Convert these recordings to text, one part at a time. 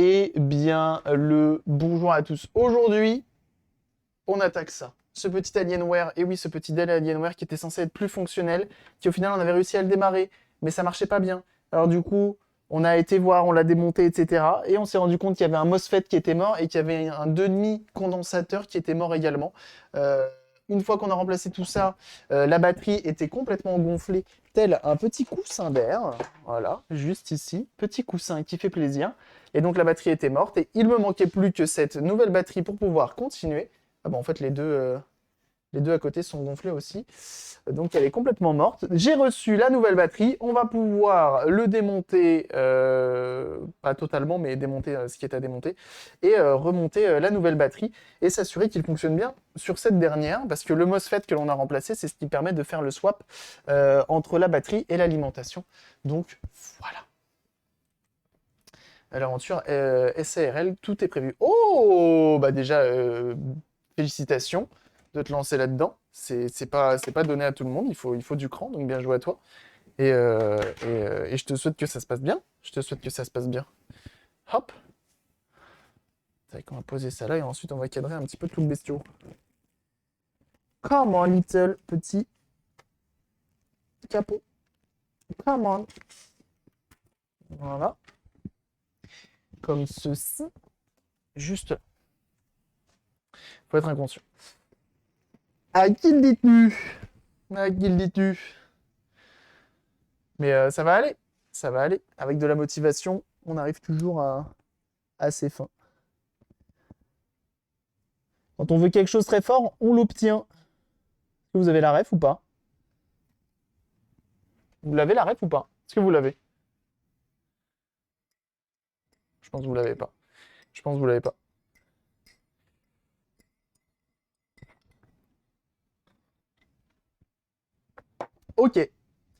Eh bien, le bonjour à tous. Aujourd'hui, on attaque ça. Ce petit Alienware, et oui, ce petit Dell Alienware qui était censé être plus fonctionnel, qui au final, on avait réussi à le démarrer, mais ça marchait pas bien. Alors du coup, on a été voir, on l'a démonté, etc. Et on s'est rendu compte qu'il y avait un MOSFET qui était mort et qu'il y avait un demi-condensateur qui était mort également. Euh, une fois qu'on a remplacé tout ça, la batterie était complètement gonflée, tel un petit coussin d'air. Voilà, juste ici, petit coussin qui fait plaisir. Et donc la batterie était morte et il me manquait plus que cette nouvelle batterie pour pouvoir continuer. Ah bah en fait les deux à côté sont gonflés aussi. Donc elle est complètement morte. J'ai reçu la nouvelle batterie. On va pouvoir le démonter, pas totalement, mais démonter ce qui est à démonter, et remonter la nouvelle batterie et s'assurer qu'il fonctionne bien sur cette dernière, parce que le MOSFET que l'on a remplacé, c'est ce qui permet de faire le swap entre la batterie et l'alimentation. Donc voilà. L'aventure SARL, tout est prévu. Oh, bah déjà, félicitations de te lancer là-dedans. C'est pas donné à tout le monde, il faut du cran, donc bien joué à toi. Et je te souhaite que ça se passe bien. Je te souhaite que ça se passe bien. Hop. On va poser ça là et ensuite on va cadrer un petit peu tout le bestiau. Come on, little petit capot. Come on. Voilà. Comme ceci. Juste. Faut être inconscient. À qui le dis-tu? À qui le dis-tu? Mais ça va aller. Ça va aller. Avec de la motivation, on arrive toujours à ses fins. Quand on veut quelque chose très fort, on l'obtient. Est-ce que vous avez la ref ou pas? Vous l'avez la ref ou pas? Est-ce que vous l'avez? Je pense que vous l'avez pas. Je pense que vous l'avez pas. Ok.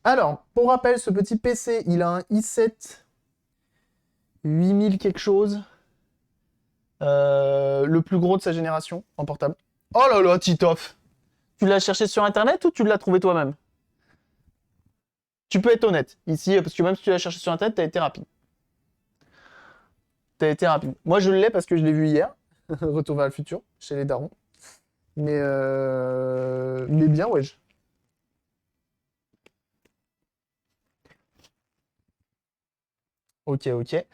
Alors, pour rappel, ce petit PC, il a un i7 8000 quelque chose. Le plus gros de sa génération en portable. Oh là là, Titoff! Tu l'as cherché sur internet ou tu l'as trouvé toi-même? Tu peux être honnête ici, parce que même si tu l'as cherché sur internet, t'as été rapide. T'as été rapide. Moi, je l'ai parce que je l'ai vu hier. Retour vers le futur, chez les darons. Mais bien, ouais. Ok, ok.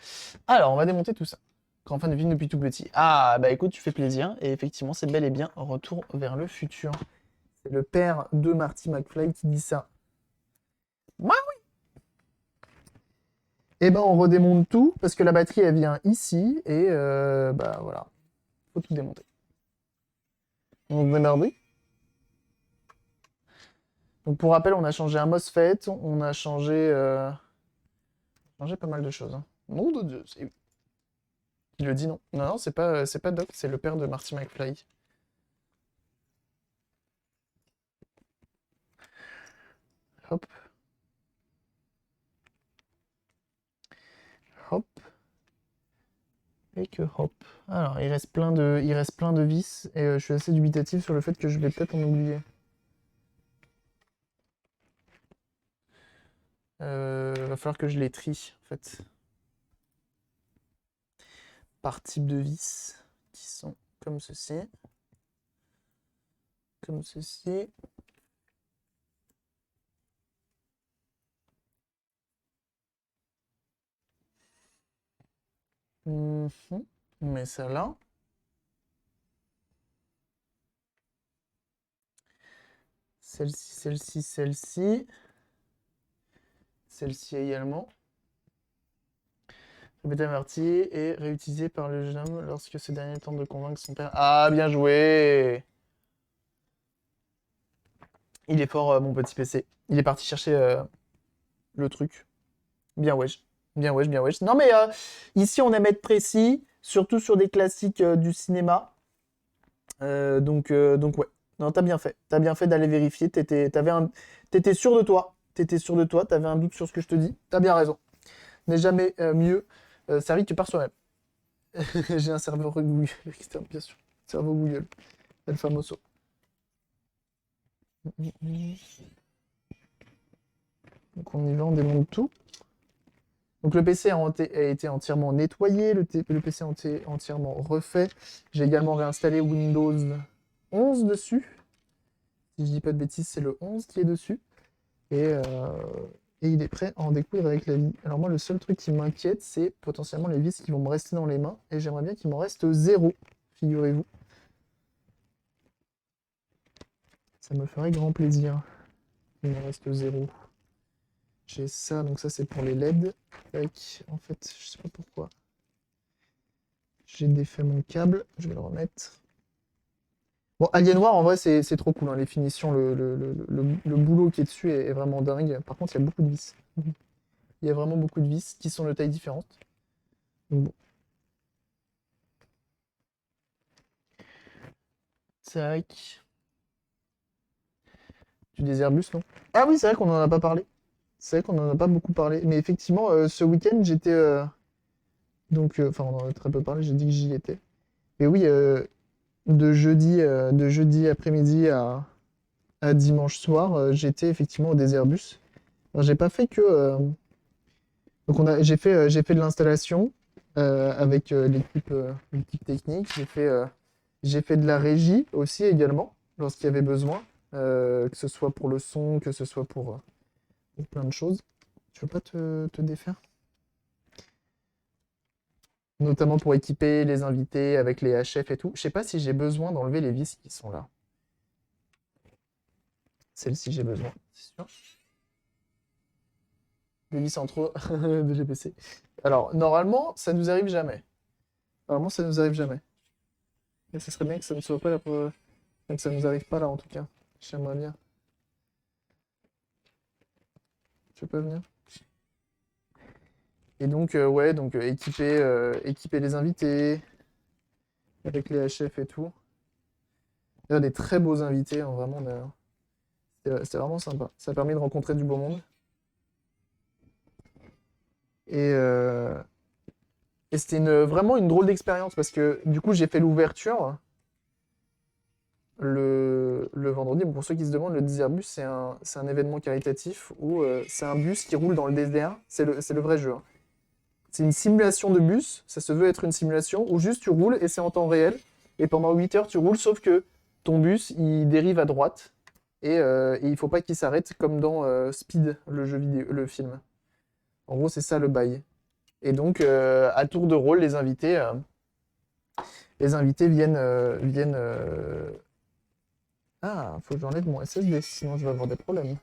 Alors, on va démonter tout ça. Grand fan de film depuis tout petit. Ah, bah écoute, tu fais plaisir. Et effectivement, c'est bel et bien Retour vers le futur. C'est le père de Marty McFly qui dit ça. Moi, oui. Eh ben, on redémonte tout parce que la batterie, elle vient ici. Et bah voilà, faut tout démonter. On se démerde. Donc, pour rappel, on a changé un MOSFET. On a changé pas mal de choses. Hein. Nom de Dieu, c'est... Il le dit non. Non, non, c'est pas Doc, c'est le père de Marty McFly. Hop, hop. Et que hop. Alors, il reste plein de vis et je suis assez dubitatif sur le fait que je vais peut-être en oublier. Va falloir que je les trie, en fait. Par type de vis, qui sont comme ceci. Comme ceci. Mhm. On met ça là. Celle-ci, celle-ci, celle-ci. Celle-ci également. Répété Marty est réutilisé par le jeune homme lorsque ce dernier tente de convaincre son père. Ah, bien joué! Il est fort, mon petit PC. Il est parti chercher le truc. Bien wesh. Bien wesh, bien wesh. Non mais ici on aime être précis, surtout sur des classiques du cinéma. Donc ouais. Non, t'as bien fait. T'as bien fait d'aller vérifier. T'étais sûr de toi. T'étais sûr de toi. T'avais un doute sur ce que je te dis. T'as bien raison. N'est jamais mieux servi que par soi-même. J'ai un serveur Google, externe, bien sûr. Cerveau Google. El famoso. Donc on y va, on démonte tout. Donc le PC a été entièrement nettoyé, le PC a été entièrement refait. J'ai également réinstallé Windows 11 dessus. Si je dis pas de bêtises, c'est le 11 qui est dessus. Et, euh, et il est prêt à en découdre avec la vie. Alors moi, le seul truc qui m'inquiète, c'est potentiellement les vis qui vont me rester dans les mains. Et j'aimerais bien qu'il m'en reste 0, figurez-vous. Ça me ferait grand plaisir. Il m'en reste 0. J'ai ça, donc ça c'est pour les LED. Tac. En fait, je sais pas pourquoi. J'ai défait mon câble, je vais le remettre. Bon, Alien Noir, en vrai, c'est trop cool, hein, les finitions, le boulot qui est dessus est vraiment dingue. Par contre, il y a beaucoup de vis. Il y a vraiment beaucoup de vis qui sont de tailles différentes. Donc bon. Tac. Tu des Airbus, non? Ah oui, c'est vrai qu'on en a pas parlé. C'est vrai qu'on en a pas beaucoup parlé. Mais effectivement, ce week-end, j'étais... enfin, on en a très peu parlé, j'ai dit que j'y étais. Mais oui, de jeudi après-midi à dimanche soir, j'étais effectivement au Désairbus. Alors, j'ai pas fait que. Donc j'ai fait de l'installation avec l'équipe technique. J'ai fait de la régie aussi également lorsqu'il y avait besoin, que ce soit pour le son, que ce soit pour plein de choses. Tu veux pas te défaire? Notamment pour équiper les invités avec les HF et tout. Je sais pas si j'ai besoin d'enlever les vis qui sont là. Celle-ci, j'ai besoin, c'est sûr. Les vis centraux de GPC. Alors, normalement, ça nous arrive jamais. Normalement, ça nous arrive jamais. Mais ce serait bien que ça ne soit pas que ça nous arrive pas là, en tout cas. J'aimerais bien. Tu peux venir? Et donc, ouais, donc équiper les invités avec les HF et tout. Il y a des très beaux invités, hein, vraiment. C'était vraiment sympa. Ça a permis de rencontrer du beau monde. Et, euh, et c'était vraiment une drôle d'expérience parce que du coup, j'ai fait l'ouverture le vendredi. Bon, pour ceux qui se demandent, le Désert c'est un événement caritatif où c'est un bus qui roule dans le désert. C'est le vrai jeu, hein. C'est une simulation de bus, ça se veut être une simulation où juste tu roules et c'est en temps réel. Et pendant 8 heures, tu roules, sauf que ton bus, il dérive à droite. Et il faut pas qu'il s'arrête comme dans Speed, le jeu vidéo, le film. En gros, c'est ça le bail. Et donc, à tour de rôle, les invités viennent. Ah, faut que j'enlève mon SSD, sinon je vais avoir des problèmes.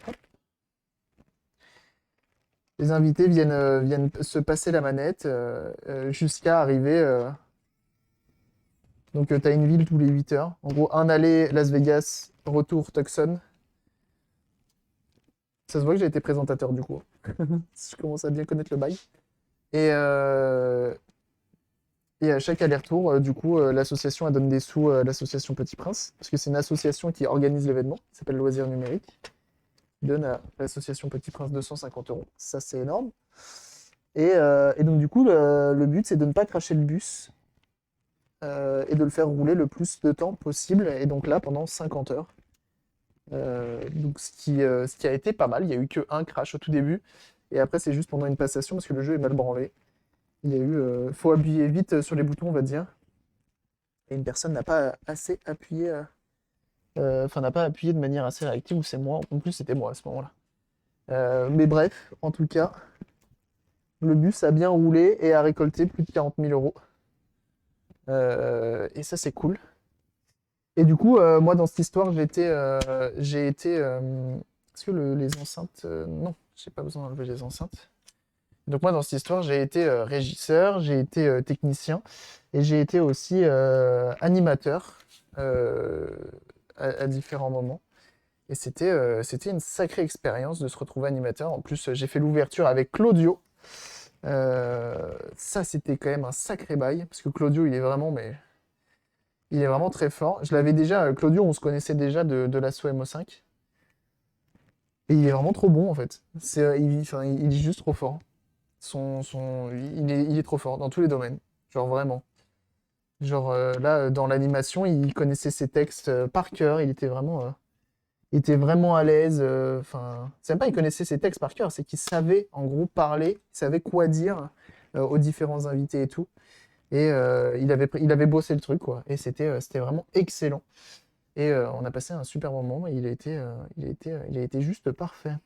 Hop. Les invités viennent se passer la manette jusqu'à arriver. Donc, tu as une ville tous les 8 heures. En gros, un aller Las Vegas, retour Tucson. Ça se voit que j'ai été présentateur du coup. Je commence à bien connaître le bail. Et, euh, et à chaque aller-retour, du coup, l'association elle donne des sous à l'association Petit Prince, parce que c'est une association qui organise l'événement, qui s'appelle Loisirs Numériques, qui donne à l'association Petit Prince 250 euros. Ça, c'est énorme. Et donc, du coup, le but, c'est de ne pas cracher le bus et de le faire rouler le plus de temps possible, et donc là, pendant 50 heures. Donc, ce qui a été pas mal, il n'y a eu que un crash au tout début, et après, c'est juste pendant une passation, parce que le jeu est mal branlé. Il y a eu, faut appuyer vite sur les boutons, on va dire. Et une personne n'a pas assez appuyé, enfin n'a pas appuyé de manière assez réactive, ou c'est moi. En plus, c'était moi à ce moment-là. Mais bref, en tout cas, le bus a bien roulé et a récolté plus de 40 000 euros. Et ça, c'est cool. Et du coup, moi, dans cette histoire, j'ai été. Est-ce que les enceintes. Non, j'ai pas besoin d'enlever les enceintes. Donc moi, dans cette histoire, j'ai été régisseur, j'ai été technicien et j'ai été aussi animateur euh, à différents moments. Et c'était une sacrée expérience de se retrouver animateur. En plus, j'ai fait l'ouverture avec Claudio. Ça, c'était quand même un sacré bail, parce que Claudio, il est vraiment très fort. Je l'avais déjà, Claudio, on se connaissait déjà de l'assaut MO5. Et il est vraiment trop bon, en fait. Enfin, il est juste trop fort. Il est trop fort dans tous les domaines. Genre vraiment. Genre là, dans l'animation, il connaissait ses textes par cœur. Il était vraiment. Il était vraiment à l'aise. Enfin, c'est même pas qu'il connaissait ses textes par cœur, c'est qu'il savait en gros parler, il savait quoi dire aux différents invités et tout. Et il avait bossé le truc, quoi. Et c'était vraiment excellent. Et on a passé un super moment. Et il a été juste parfait.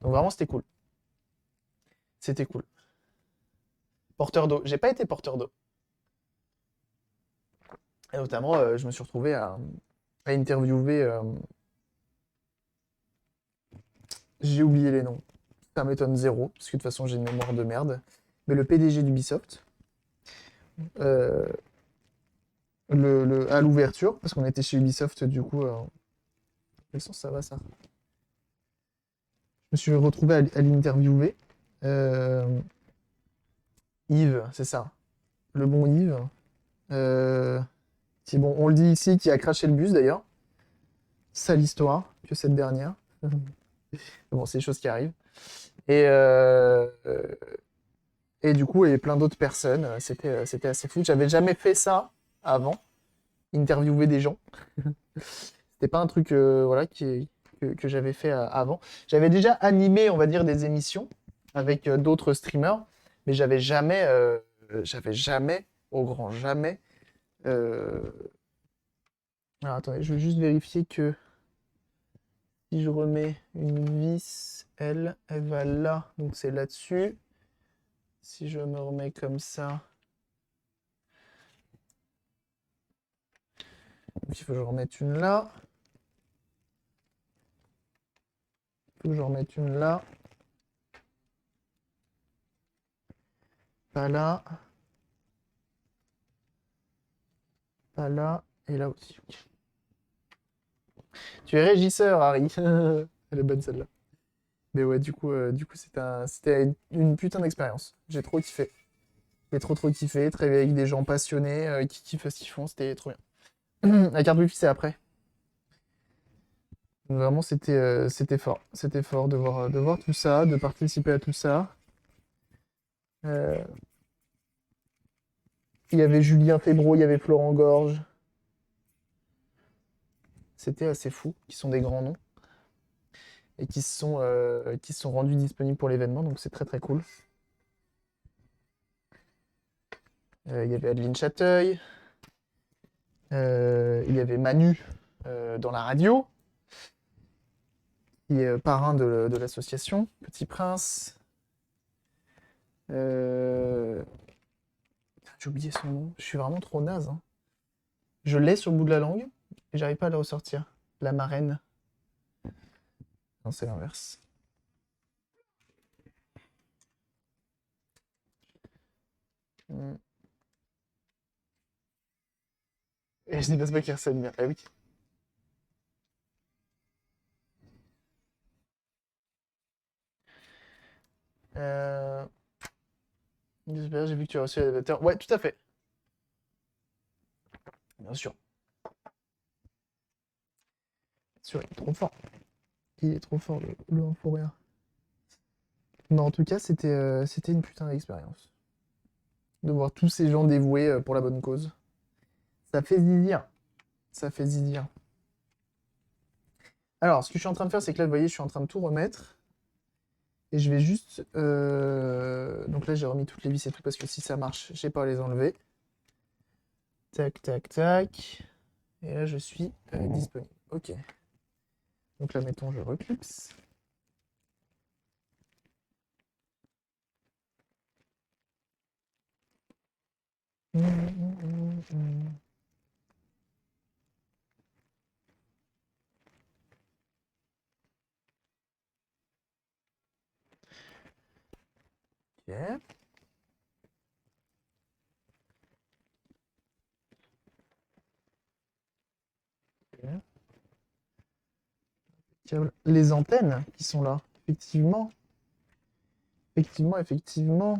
Donc vraiment, c'était cool. C'était cool. Porteur d'eau. J'ai pas été porteur d'eau. Et notamment, je me suis retrouvé à interviewer. J'ai oublié les noms. Ça m'étonne zéro, parce que de toute façon, j'ai une mémoire de merde. Mais le PDG d'Ubisoft, euh, à l'ouverture, parce qu'on était chez Ubisoft, du coup. Quel sens ça va, ça? Je me suis retrouvé à l'interviewer. Euh, Yves, c'est ça. Le bon Yves. Euh, qui, bon, on le dit ici, qui a craché le bus d'ailleurs. Sale histoire que cette dernière. Bon, c'est des choses qui arrivent. Et, et du coup, il y avait plein d'autres personnes. C'était assez fou. J'avais jamais fait ça avant, interviewer des gens. C'était pas un truc voilà, que j'avais fait avant. J'avais déjà animé, on va dire, des émissions avec d'autres streamers, mais j'avais jamais, au grand jamais. euh, Alors attendez, je veux juste vérifier que si je remets une vis, elle va là, donc c'est là-dessus. Si je me remets comme ça, donc il faut que je remette une là. Il faut que je remette une là. Pas là. Pas là. Et là aussi. Ok. Tu es régisseur, Harry. Elle est bonne celle-là. Mais ouais, du coup c'était une putain d'expérience. J'ai trop kiffé. J'ai trop kiffé. Travailler avec des gens passionnés qui kiffent ce qu'ils font. C'était trop bien. La carte wifi, c'est après. Vraiment, c'était fort. C'était fort de voir tout ça, de participer à tout ça. Euh, il y avait Julien Febro, il y avait Florent Gorge. C'était assez fou, qui sont des grands noms et qui se sont rendus disponibles pour l'événement, donc c'est très très cool. Il y avait Adeline Chateuil, il y avait Manu dans la radio, qui est parrain de l'association Petit Prince. Euh, J'ai oublié son nom, je suis vraiment trop naze, hein. Je l'ai sur le bout de la langue et j'arrive pas à le ressortir. La marraine. Non, c'est l'inverse. Hmm. Et je dis pas qu'il ressemble bien. Ah oui. Euh... J'espère, j'ai vu que tu as reçu l'élévateur. Ouais, tout à fait. Bien sûr. Bien sûr, il est trop fort. Il est trop fort, le Info-Rire. Non, en tout cas, c'était une putain d'expérience. De voir tous ces gens dévoués pour la bonne cause. Ça fait zizir. Ça fait zizir. Alors, ce que je suis en train de faire, c'est que là, vous voyez, je suis en train de tout remettre. Et je vais juste... Donc là, j'ai remis toutes les vis et tout, parce que si ça marche, j'ai pas à les enlever. Tac, tac, tac. Et là, je suis disponible. Ok. Donc là, mettons, je reclipse. Ok. Ok. Les antennes qui sont là. Effectivement. Effectivement, effectivement.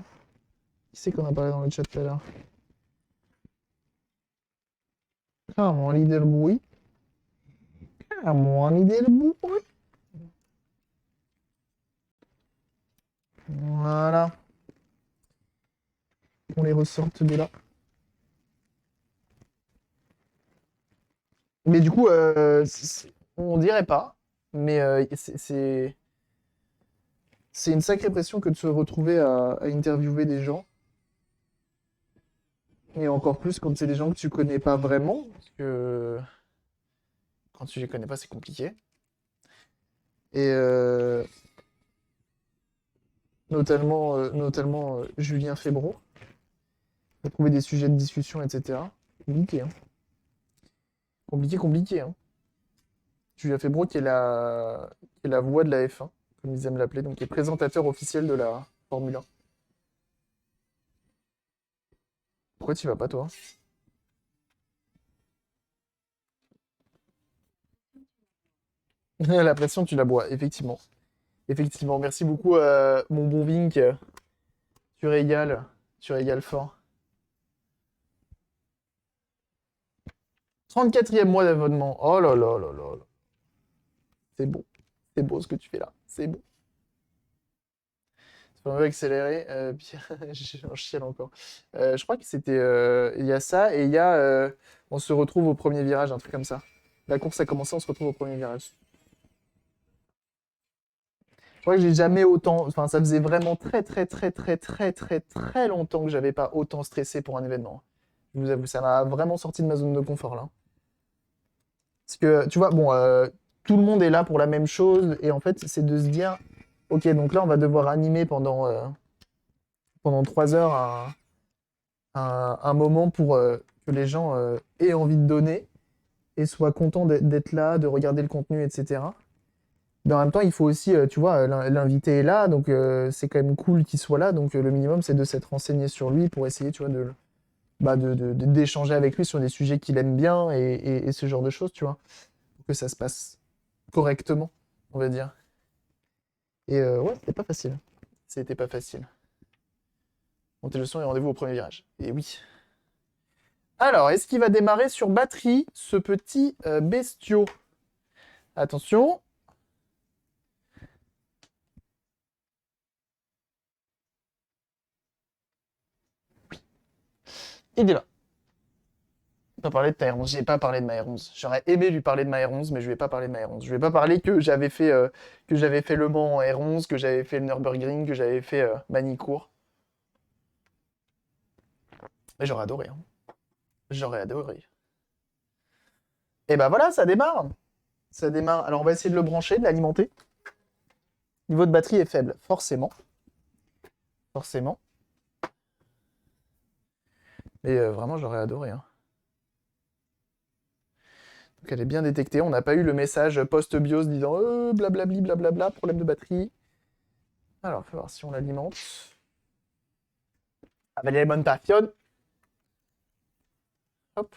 Qui c'est qu'on a parlé dans le chat tout à l'heure? Ah, mon leader bruit. Ah, mon leader bruit. Voilà. On les ressorte de là. Mais du coup, on dirait pas, mais c'est une sacrée pression que de se retrouver à interviewer des gens. Et encore plus quand c'est des gens que tu connais pas vraiment, parce que quand tu les connais pas, c'est compliqué. Et notamment Julien Febro, pour trouver des sujets de discussion, etc. Compliqué, hein. Compliqué, compliqué, hein. Julien Febro qui est la voix de la F1, comme ils aiment l'appeler, donc qui est présentateur officiel de la Formule 1. Pourquoi tu vas pas, toi? La pression, tu la bois, effectivement. Effectivement, merci beaucoup, mon bon Vink. Tu régales fort. 34e mois d'abonnement. Oh là là là là là. C'est beau. C'est beau ce que tu fais là. C'est beau. C'est pas un peu accéléré. Puis, j'en chiale encore. Je crois que c'était. Il y a ça et il y a. On se retrouve au premier virage, un truc comme ça. La course a commencé, on se retrouve au premier virage. Je crois que j'ai jamais autant. Enfin, ça faisait vraiment très très très très très très très longtemps que j'avais pas autant stressé pour un événement. Je vous avoue, ça m'a vraiment sorti de ma zone de confort là. Parce que, tu vois, bon, tout le monde est là pour la même chose, et en fait, c'est de se dire, ok, donc là, on va devoir animer pendant 3 heures un moment pour que les gens aient envie de donner et soient contents d'être là, de regarder le contenu, etc. Mais en même temps, il faut aussi, tu vois, l'invité est là, donc c'est quand même cool qu'il soit là, donc le minimum, c'est de s'être renseigné sur lui pour essayer, tu vois, d'échanger avec lui sur des sujets qu'il aime bien et ce genre de choses, tu vois, pour que ça se passe correctement, on va dire. Et ouais, c'était pas facile. C'était pas facile. Montez le son et rendez-vous au premier virage. Et oui. Alors, est-ce qu'il va démarrer sur batterie, ce petit bestiau? Attention. Il est là. Pas parler de ta R11. J'ai pas parlé de ma R11. J'aurais aimé lui parler de ma R11, mais je vais pas parler de ma R11. Je vais pas parler que j'avais fait Le Mans en R11, que j'avais fait le Nürburgring, que j'avais fait Manicourt. Mais j'aurais adoré, hein. J'aurais adoré. Et bah voilà, ça démarre. Ça démarre. Alors on va essayer de le brancher, de l'alimenter. Niveau de batterie est faible, forcément. Forcément. Mais vraiment, j'aurais adoré, hein. Donc elle est bien détectée. On n'a pas eu le message post-BIOS disant blablabli, blablabla, problème de batterie. Alors, on va voir si on l'alimente. Avec l'alimentation. Hop.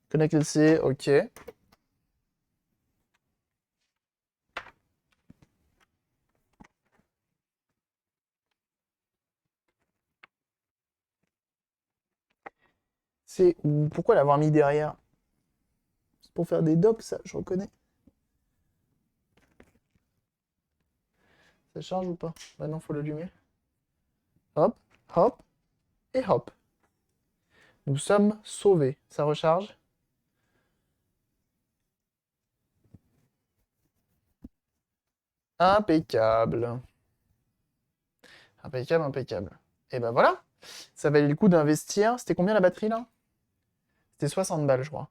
Connected C, ok. C'est pourquoi l'avoir mis derrière? C'est pour faire des docks, ça, je reconnais. Ça charge ou pas? Maintenant, faut l'allumer. Hop, hop et hop. Nous sommes sauvés. Ça recharge. Impeccable. Impeccable, impeccable. Et ben voilà. Ça valait le coup d'investir. C'était combien la batterie là? C'était 60 balles, je crois.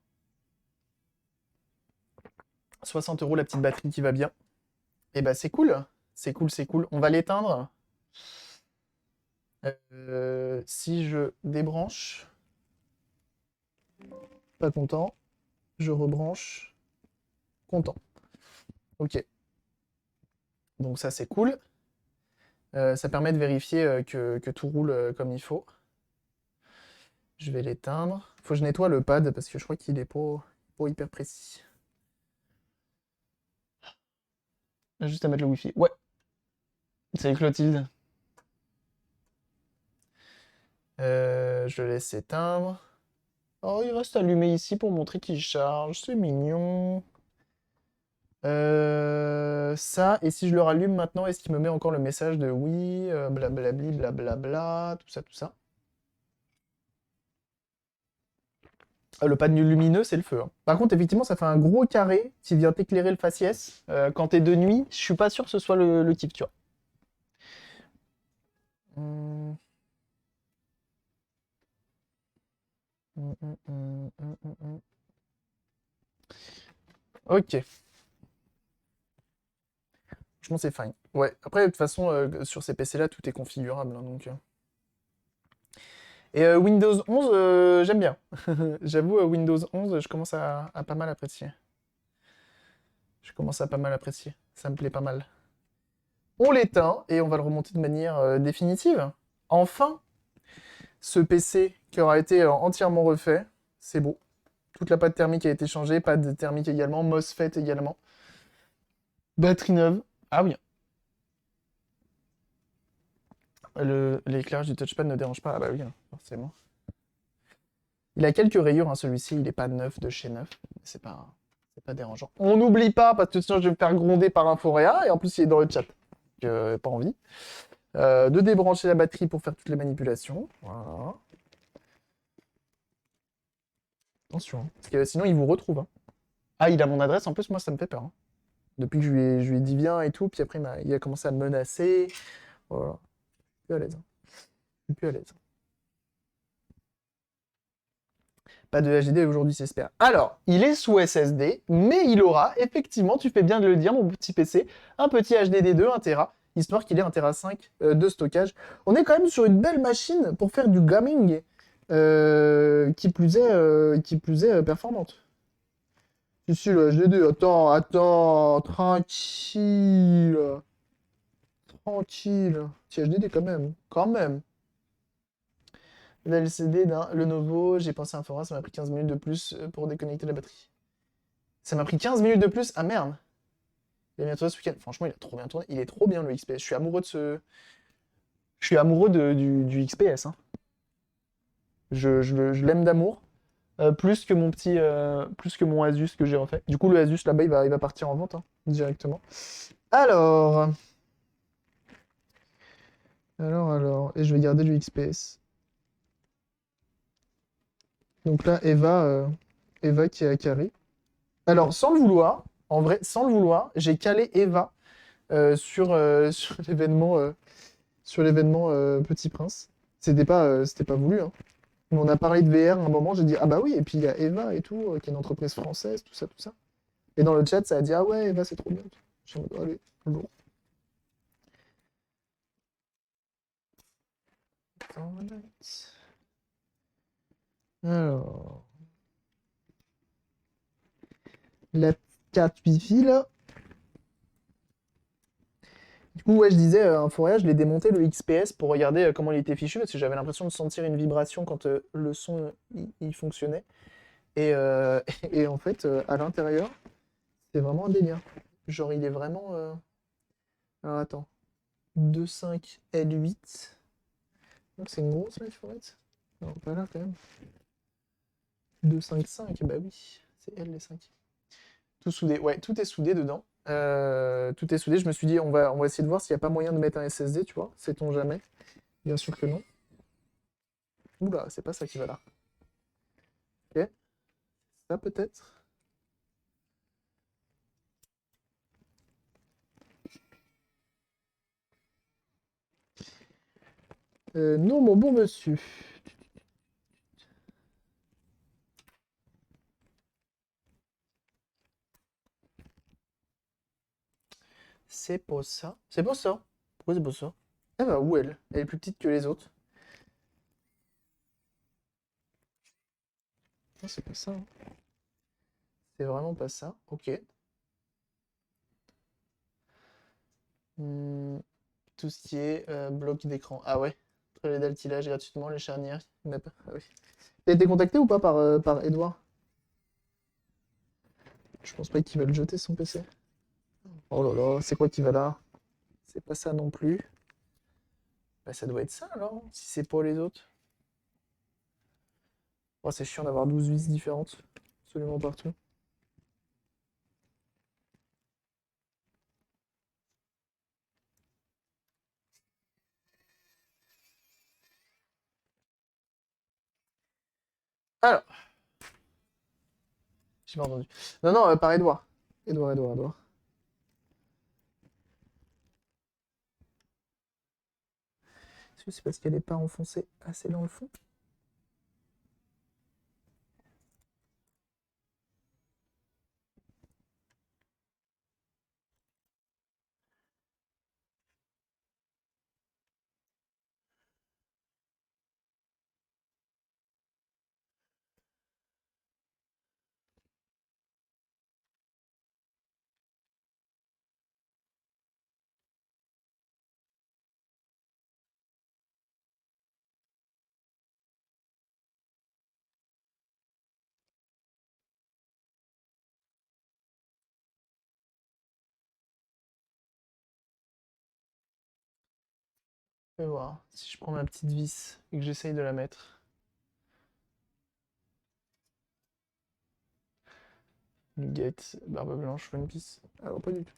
60 € la petite batterie qui va bien. Et bah c'est cool. C'est cool, c'est cool. On va l'éteindre. Si je débranche, pas content. Je rebranche, content. Ok. Donc ça c'est cool. Ça permet de vérifier que tout roule comme il faut. Je vais l'éteindre. Faut que je nettoie le pad parce que je crois qu'il est pas hyper précis. Juste à mettre le wifi. Ouais. Salut Clotilde. Je le laisse s'éteindre. Oh, il reste allumé ici pour montrer qu'il charge. C'est mignon. Ça, et si je le rallume maintenant, est-ce qu'il me met encore le message de oui, blablabli, blablabla, tout ça, tout ça? Le panneau lumineux, c'est le feu, hein. Par contre, effectivement, ça fait un gros carré qui vient t'éclairer le faciès. Quand t'es de nuit, je suis pas sûr que ce soit le kiff, tu vois. Hum, hum. Ok, franchement, c'est fine. Ouais, après, de toute façon, sur ces PC-là, tout est configurable, hein, donc... Et Windows 11, j'aime bien. J'avoue, Windows 11, je commence à pas mal apprécier. Je commence à pas mal apprécier. Ça me plaît pas mal. On l'éteint et on va le remonter de manière définitive. Enfin, ce PC qui aura été entièrement refait, c'est beau. Toute la pâte thermique a été changée, pâte thermique également, MOSFET également. Batterie neuve. Ah oui. L'éclairage du touchpad ne dérange pas. Ah bah oui, hein, forcément. Il a quelques rayures, hein, celui-ci, il est pas neuf de chez neuf. C'est pas dérangeant. On n'oublie pas, parce que sinon je vais me faire gronder par Inforea, et en plus il est dans le chat. Donc, pas envie. De débrancher la batterie pour faire toutes les manipulations. Voilà. Attention, hein, parce que sinon il vous retrouve, hein. Ah, il a mon adresse, en plus, moi ça me fait peur, hein. Depuis que je lui ai dit viens et tout, puis après il a commencé à me menacer. Voilà. Je suis plus à l'aise, hein. Je suis plus à l'aise. Pas de HDD aujourd'hui, j'espère. Alors, il est sous SSD, mais il aura, effectivement, tu fais bien de le dire, mon petit PC, un petit HDD de 1 Tera, histoire qu'il ait 1 Tera 5 de stockage. On est quand même sur une belle machine pour faire du gaming, qui plus est performante. Si, le HDD, attends, tranquille, tranquille. Petit HDD quand même, quand même. LCD d'un Lenovo, j'ai pensé à un forum, ça m'a pris 15 minutes de plus pour déconnecter la batterie. Ça m'a pris 15 minutes de plus? Ah merde! Il a bien tourné ce week-end. Franchement, il a trop bien tourné. Il est trop bien le XPS. Je suis amoureux de ce. Je suis amoureux du XPS, hein. Je l'aime d'amour. Plus que mon petit. Plus que mon Asus que j'ai refait. Du coup, le Asus là-bas, il va partir en vente, hein, directement. Alors. Alors. Et je vais garder le XPS. Donc là, Eva qui a carré. Alors, sans le vouloir, en vrai, sans le vouloir, j'ai calé Eva sur l'événement Petit Prince. C'était pas voulu, hein. On a parlé de VR à un moment, j'ai dit ah bah oui, et puis il y a Eva et tout, qui est une entreprise française, tout ça, tout ça. Et dans le chat, ça a dit ah ouais, Eva c'est trop bien. Je suis en mode, allez, bon. Alors, la carte Wi-Fi là. Du coup, ouais, je disais, un fourrière, je l'ai démonté le XPS pour regarder comment il était fichu, parce que j'avais l'impression de sentir une vibration quand le son il fonctionnait. Et, et en fait, à l'intérieur, c'est vraiment un délire. Genre, il est vraiment. Alors attends. 2.5 L8. Donc c'est une grosse là, il faut mettre. Non, pas là quand même. 2.5.5, bah oui, c'est L les 5. Tout soudé, ouais, tout est soudé dedans. Tout est soudé. Je me suis dit, on va essayer de voir s'il n'y a pas moyen de mettre un SSD, tu vois. Sait-on jamais? Bien sûr que non. Oula, c'est pas ça qui va là. Ok, ça peut-être. Non, mon bon monsieur. C'est pas ça. C'est pas ça. Pourquoi c'est pas ça? Elle va où elle? Elle est plus petite que les autres. Non, c'est pas ça, hein. C'est vraiment pas ça. Ok. Hmm, tout ce qui est bloc d'écran. Ah ouais. Les d'altilage gratuitement, les charnières. Ah oui. T'as été contacté ou pas par Edouard? Je pense pas qu'il va le jeter son PC. Oh là là, c'est quoi qui va là? C'est pas ça non plus. Bah ça doit être ça alors, si c'est pas les autres. Oh, c'est chiant d'avoir 12 vis différentes. Absolument partout. Alors, J'ai pas entendu. Non, non, par Edouard. Edouard. Est-ce que c'est parce qu'elle n'est pas enfoncée assez dans le fond? Je vais voir si je prends ma petite vis et que j'essaye de la mettre. Nuggets, barbe blanche, One Piece. Alors pas du tout.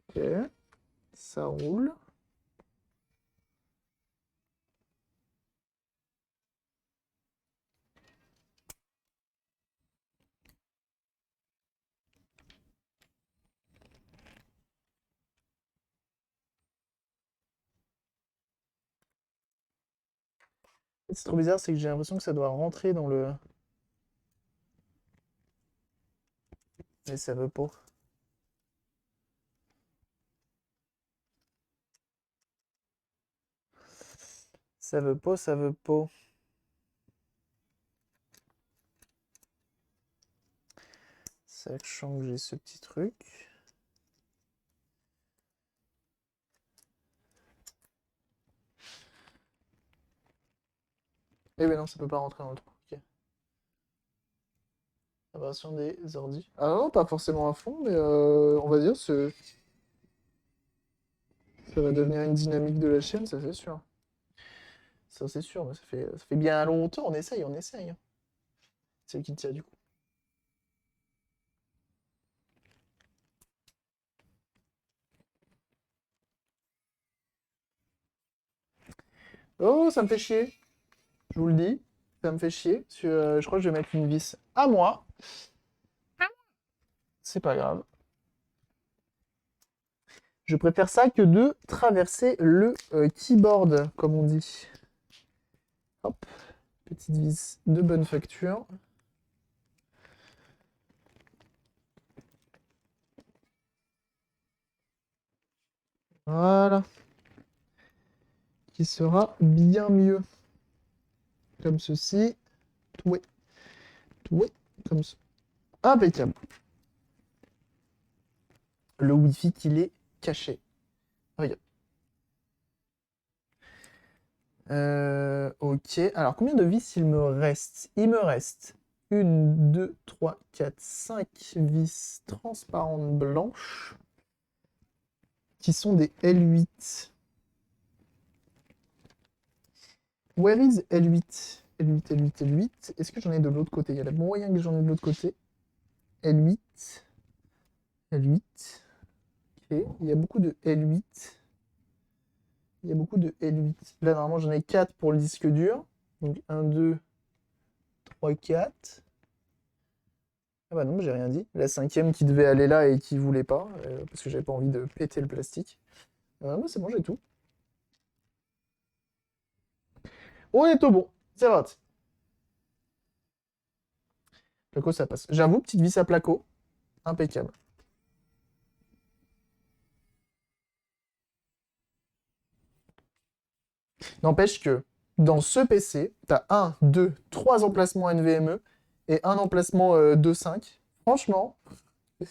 Ok, ça roule. C'est trop bizarre, c'est que j'ai l'impression que ça doit rentrer dans le... Mais ça veut pas. Ça veut pas, ça veut pas. Sachant que j'ai ce petit truc. Eh ben non, ça peut pas rentrer dans le trou. Ok. Aberration des ordi. Ah non, pas forcément à fond, mais on va dire que ça va devenir une dynamique de la chaîne, ça c'est sûr. Ça c'est sûr, mais ça fait bien longtemps, on essaye, on essaye. C'est le qui tient du coup. Oh, ça me fait chier. Je vous le dis, ça me fait chier. Je crois que je vais mettre une vis à moi. C'est pas grave. Je préfère ça que de traverser le keyboard, comme on dit. Hop, petite vis de bonne facture. Voilà. Qui sera bien mieux. Comme ceci. Ouais. Ouais. Comme ça. Impeccable. Le Wi-Fi qu'il est caché. Regarde. Ok. Alors, combien de vis il me reste? Il me reste une, deux, trois, quatre, cinq vis transparentes blanches qui sont des L8. Where is L8? L8, L8, L8. Est-ce que j'en ai de l'autre côté? Il y a moyen que j'en ai de l'autre côté. L8. L8. Ok. Il y a beaucoup de L8. Il y a beaucoup de L8. Là, normalement, j'en ai 4 pour le disque dur. Donc 1, 2, 3, 4. Ah bah non, j'ai rien dit. La cinquième qui devait aller là et qui voulait pas, parce que j'avais pas envie de péter le plastique. Bah, c'est bon, j'ai tout. On est au bon. C'est parti. Placo, ça passe. J'avoue, petite vis à placo. Impeccable. N'empêche que dans ce PC, t'as un, 2, 3 emplacements NVMe et un emplacement 2.5. Franchement, c'est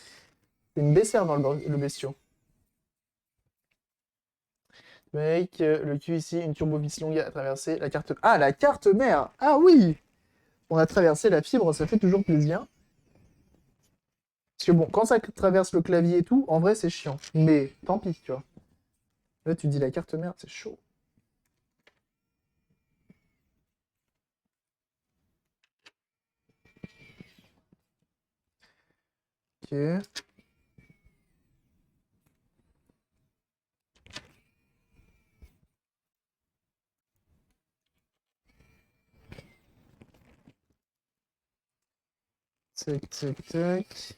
une baissière dans le bestiau. Mec, le Q ici, une turbo-vis longue à traverser la carte... Ah, la carte mère! Ah oui! On a traversé la fibre, ça fait toujours plaisir. Parce que bon, quand ça traverse le clavier et tout, en vrai, c'est chiant. Mais tant pis, tu vois. Là, tu dis la carte mère, c'est chaud. Ok. Tac, tac, tac.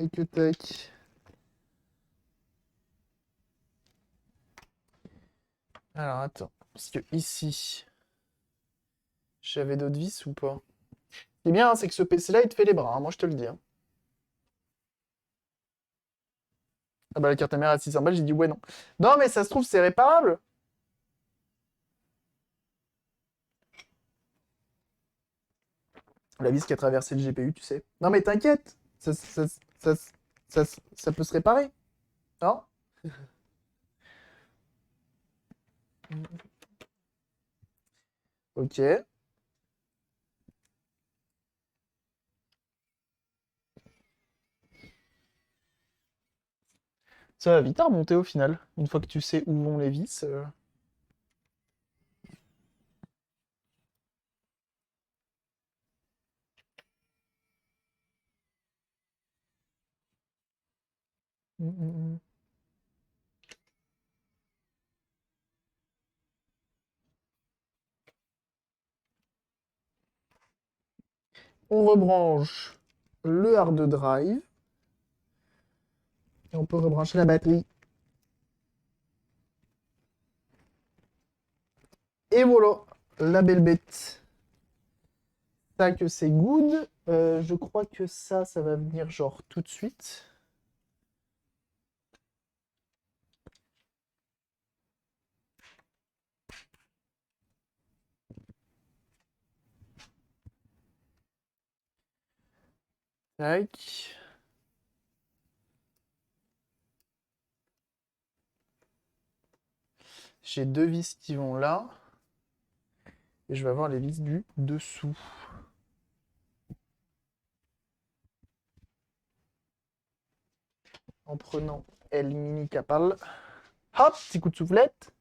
Et que tac. Alors attends, parce que ici, j'avais d'autres vis ou pas? Ce qui est bien, hein, c'est que ce PC-là, il te fait les bras, hein, moi je te le dis, hein. Ah bah la carte mère à 600 balles, j'ai dit ouais non. Non mais ça se trouve c'est réparable. La vis qui a traversé le GPU, tu sais. Non mais t'inquiète, ça, ça, ça peut se réparer. Non? Ok. Ça va vite à remonter au final, une fois que tu sais où vont les vis. Mm, mm, mm. On rebranche le hard drive et on peut rebrancher la batterie. Et voilà, la belle bête. Ça que c'est good. Je crois que ça va venir genre tout de suite. Tac. J'ai deux vis qui vont là. Et je vais avoir les vis du dessous. En prenant L mini capal. Hop, petit coup de soufflette.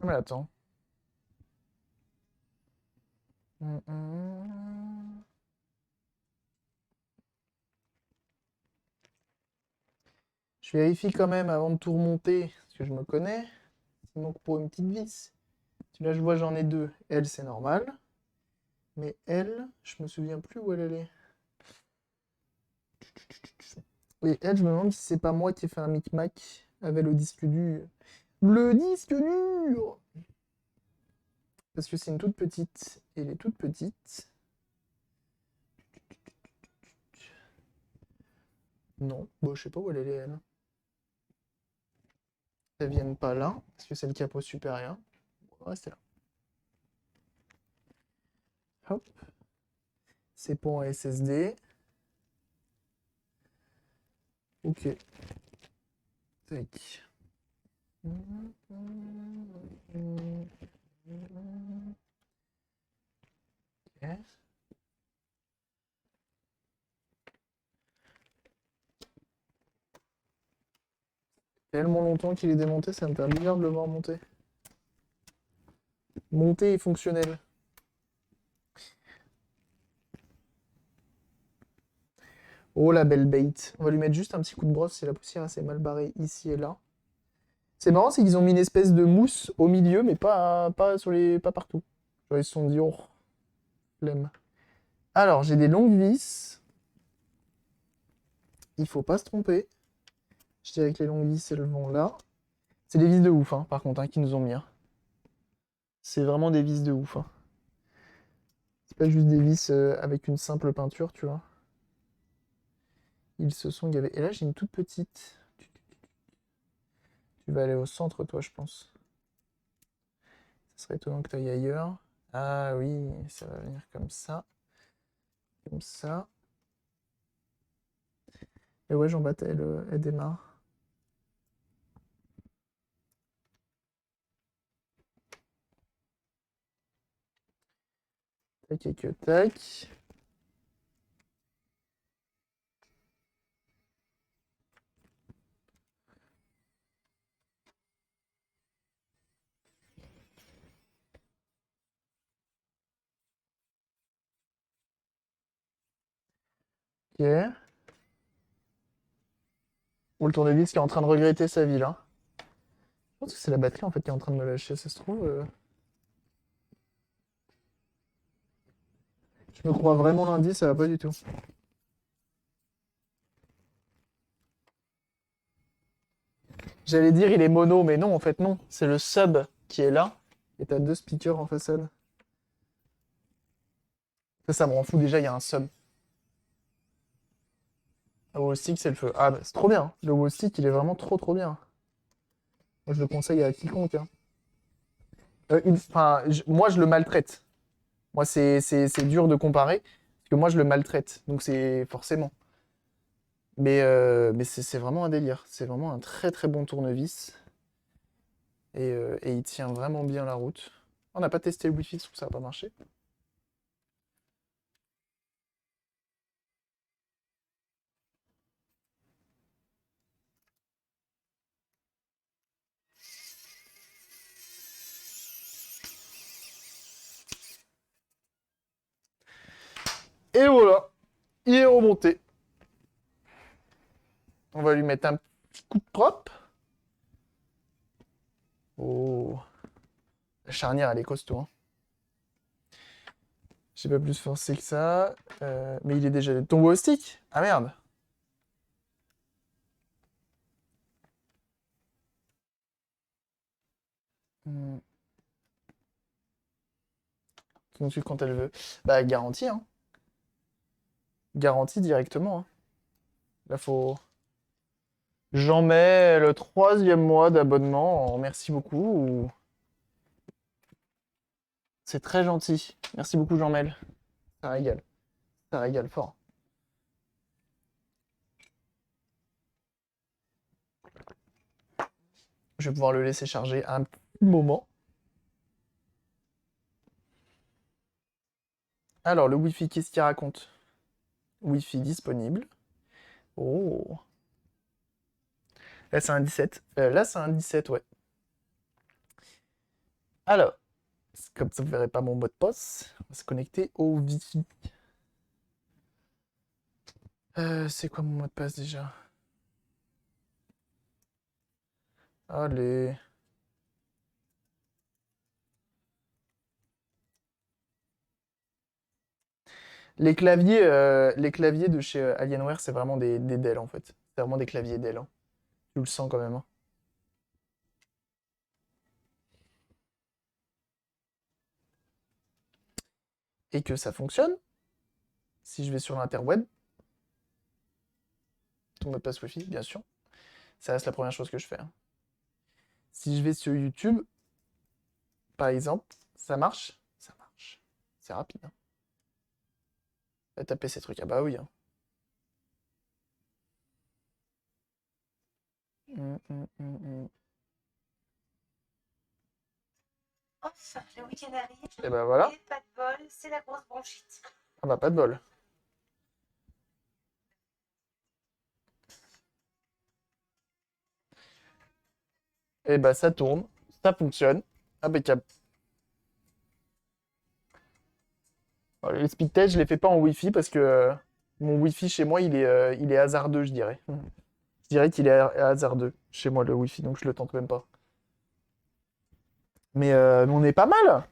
Mais attends. Hum, hum. Je vérifie quand même avant de tout remonter, parce que je me connais. Sinon, pour une petite vis. Là, je vois, j'en ai deux. Elle, c'est normal. Mais elle, je me souviens plus où elle est. Et elle, je me demande si c'est pas moi qui ai fait un micmac avec le disque dur. Le disque dur! Parce que c'est une toute petite. Et elle est toute petite. Non, bon, je sais pas où elle est, elle. Elles viennent pas là, parce que c'est le capot supérieur. On va rester là. Hop. C'est pour un SSD. Ok. Tac. Ok. Tellement longtemps qu'il est démonté, ça me fait bizarre de le voir monter. Monté et fonctionnel. Oh la belle bait. On va lui mettre juste un petit coup de brosse si la poussière s'est mal barrée ici et là. C'est marrant, c'est qu'ils ont mis une espèce de mousse au milieu, mais pas sur les, pas partout. Genre, ils se sont dit, oh, flemme. Alors, j'ai des longues vis. Il faut pas se tromper. Je dirais que les longues vis, elles vont là. C'est des vis de ouf, hein, par contre, hein, qu'ils nous ont mis, hein. C'est vraiment des vis de ouf, hein. C'est pas juste des vis avec une simple peinture, tu vois. Ils se sont gavés. Et là, j'ai une toute petite. Tu vas aller au centre, toi, je pense. Ce serait étonnant que tu ailles ailleurs. Ah oui, ça va venir comme ça. Comme ça. Et ouais, Jean-Baptiste, elle démarre. Tac, tac, tac. Ok. Ou le tournevis qui est en train de regretter sa vie, là. Je pense que c'est la batterie, en fait, qui est en train de me lâcher, ça se trouve. Je me crois vraiment lundi, ça va pas du tout. J'allais dire il est mono, mais non, en fait, non. C'est le sub qui est là. Et t'as deux speakers en façade. Ça me rend fou. Déjà, il y a un sub. Le wall stick, c'est le feu. Ah, bah, c'est trop bien. Le wall stick, il est vraiment trop, trop bien. Moi, je le conseille à quiconque, hein. Enfin, moi, je le maltraite. Moi, c'est dur de comparer. Parce que moi, je le maltraite. Donc, c'est forcément. Mais c'est vraiment un délire. C'est vraiment un très, très bon tournevis. Et il tient vraiment bien la route. On n'a pas testé le Wi-Fi, sauf que ça n'a pas marché. Et voilà, il est remonté. On va lui mettre un petit coup de propre. Oh, la charnière, elle est costaud, hein. J'ai pas plus forcé que ça. Mais il est déjà tombé au stick. Ah merde. Hmm. Ensuite, quand elle veut. Bah, garantie, hein. Garantie directement, hein. Là, faut. J'en mets le troisième mois d'abonnement. Merci beaucoup. C'est très gentil. Merci beaucoup, Jean-Mel. Ça régale. Ça régale fort. Je vais pouvoir le laisser charger un petit moment. Alors, le Wi-Fi, qu'est-ce qu'il raconte? Wi-Fi disponible. Oh. Là, c'est un 17. Là, c'est un 17, ouais. Alors, comme ça, vous verrez pas mon mot de passe. On va se connecter au Wi-Fi. C'est quoi mon mot de passe déjà? Allez. Les claviers de chez Alienware, c'est vraiment des Dell en fait. C'est vraiment des claviers Dell, hein. Tu le sens quand même, hein. Et que ça fonctionne. Si je vais sur l'interweb, ton mot de passe Wi-Fi, bien sûr. Ça reste la première chose que je fais, hein. Si je vais sur YouTube, par exemple, ça marche. Ça marche. C'est rapide, hein. Va taper ces trucs. Ah bah oui, hein. Mm. Enfin, le week-end arrive. Et bah voilà. Et pas de bol, c'est la grosse bronchite. Ah bah pas de bol. Et bah ça tourne, ça fonctionne. Impeccable. Alors, les speed test, je les fais pas en Wi-Fi parce que mon Wi-Fi chez moi, il est hasardeux, je dirais. Je dirais qu'il est hasardeux chez moi, le Wi-Fi, donc je le tente même pas. Mais on est pas mal.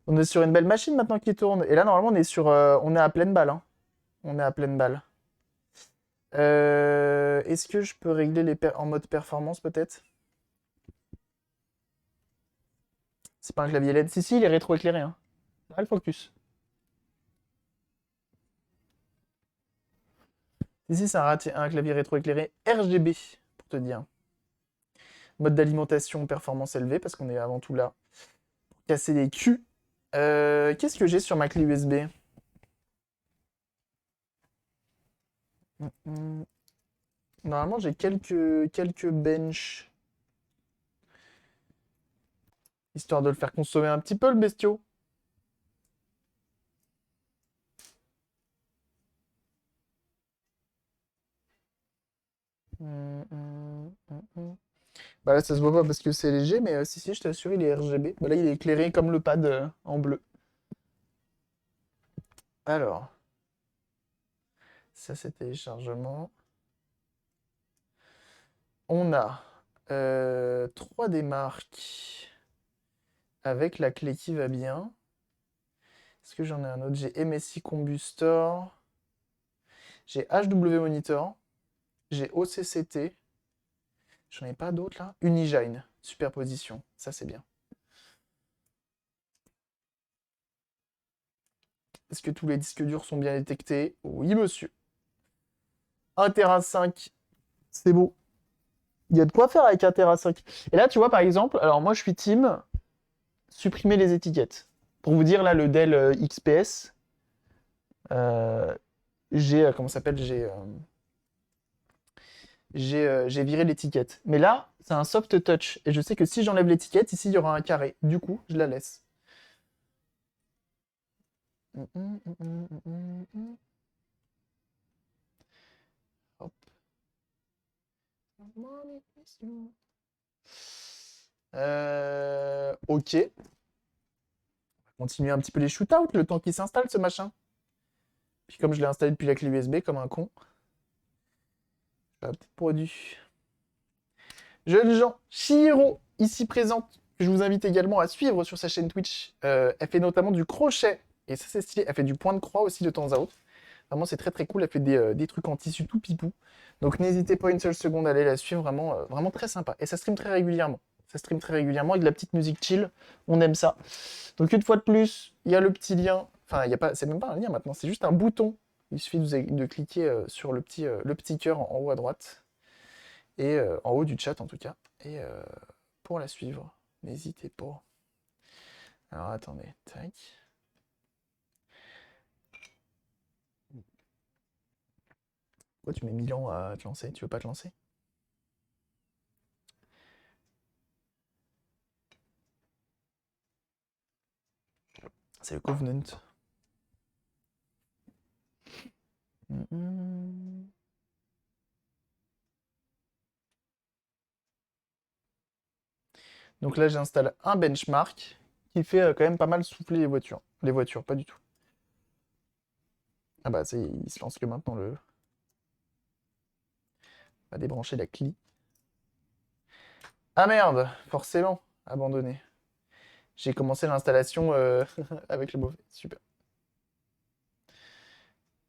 On est sur une belle machine maintenant qui tourne. Et là, normalement, on est à pleine balle, hein. On est à pleine balle. Est-ce que je peux régler en mode performance, peut-être? C'est pas un clavier LED. Si, il est rétroéclairé, hein. Ah, le focus. Si, c'est un clavier rétroéclairé RGB, pour te dire. Mode d'alimentation, performance élevée, parce qu'on est avant tout là pour casser les culs. Qu'est-ce que j'ai sur ma clé USB? Normalement, j'ai quelques bench. Histoire de le faire consommer un petit peu, le bestiau. Bah là, ça se voit pas parce que c'est léger, mais si, si, je t'assure, il est RGB. Bah là, il est éclairé comme le pad en bleu. Alors, ça, c'est téléchargement. On a 3 marques avec la clé qui va bien. Est-ce que j'en ai un autre? J'ai MSI Combustor. J'ai HW Monitor. J'ai OCCT. J'en ai pas d'autres là. Unigine. Superposition. Ça, c'est bien. Est-ce que tous les disques durs sont bien détectés? Oui, monsieur. 1 Tera 5. C'est beau. Il y a de quoi faire avec 1 Tera 5. Et là, tu vois, par exemple, alors moi, je suis team supprimer les étiquettes. Pour vous dire, là, le Dell XPS, j'ai, comment ça s'appelle? J'ai viré l'étiquette. Mais là, c'est un soft touch. Et je sais que si j'enlève l'étiquette, ici, il y aura un carré. Du coup, je la laisse. Hop. Ok. Continuer un petit peu les shootouts, le temps qu'il s'installe, ce machin. Puis comme je l'ai installé depuis la clé USB, comme un con. Un petit produit. Jeunes gens, Chihiro, ici présente, que je vous invite également à suivre sur sa chaîne Twitch. Elle fait notamment du crochet, et ça c'est stylé. Elle fait du point de croix aussi de temps à autre. Vraiment, c'est très très cool. Elle fait des trucs en tissu tout pipou. Donc n'hésitez pas une seule seconde à aller la suivre. Vraiment, vraiment très sympa. Et ça stream très régulièrement. Ça stream très régulièrement avec de la petite musique chill. On aime ça. Donc une fois de plus, il y a le petit lien. Enfin, il y a pas, c'est même pas un lien maintenant. C'est juste un bouton. Il suffit de cliquer sur le petit cœur en haut à droite. Et en haut du chat en tout cas. Et pour la suivre, n'hésitez pas. Alors attendez. Tac. Pourquoi tu mets 1000 ans à te lancer? Tu veux pas te lancer? C'est le Covenant. Donc là, j'installe un benchmark qui fait quand même pas mal souffler les voitures. Les voitures, pas du tout. Ah bah, il se lance que maintenant le. On va débrancher la clé. Ah merde, forcément, abandonné. J'ai commencé l'installation avec le mauvais. Super.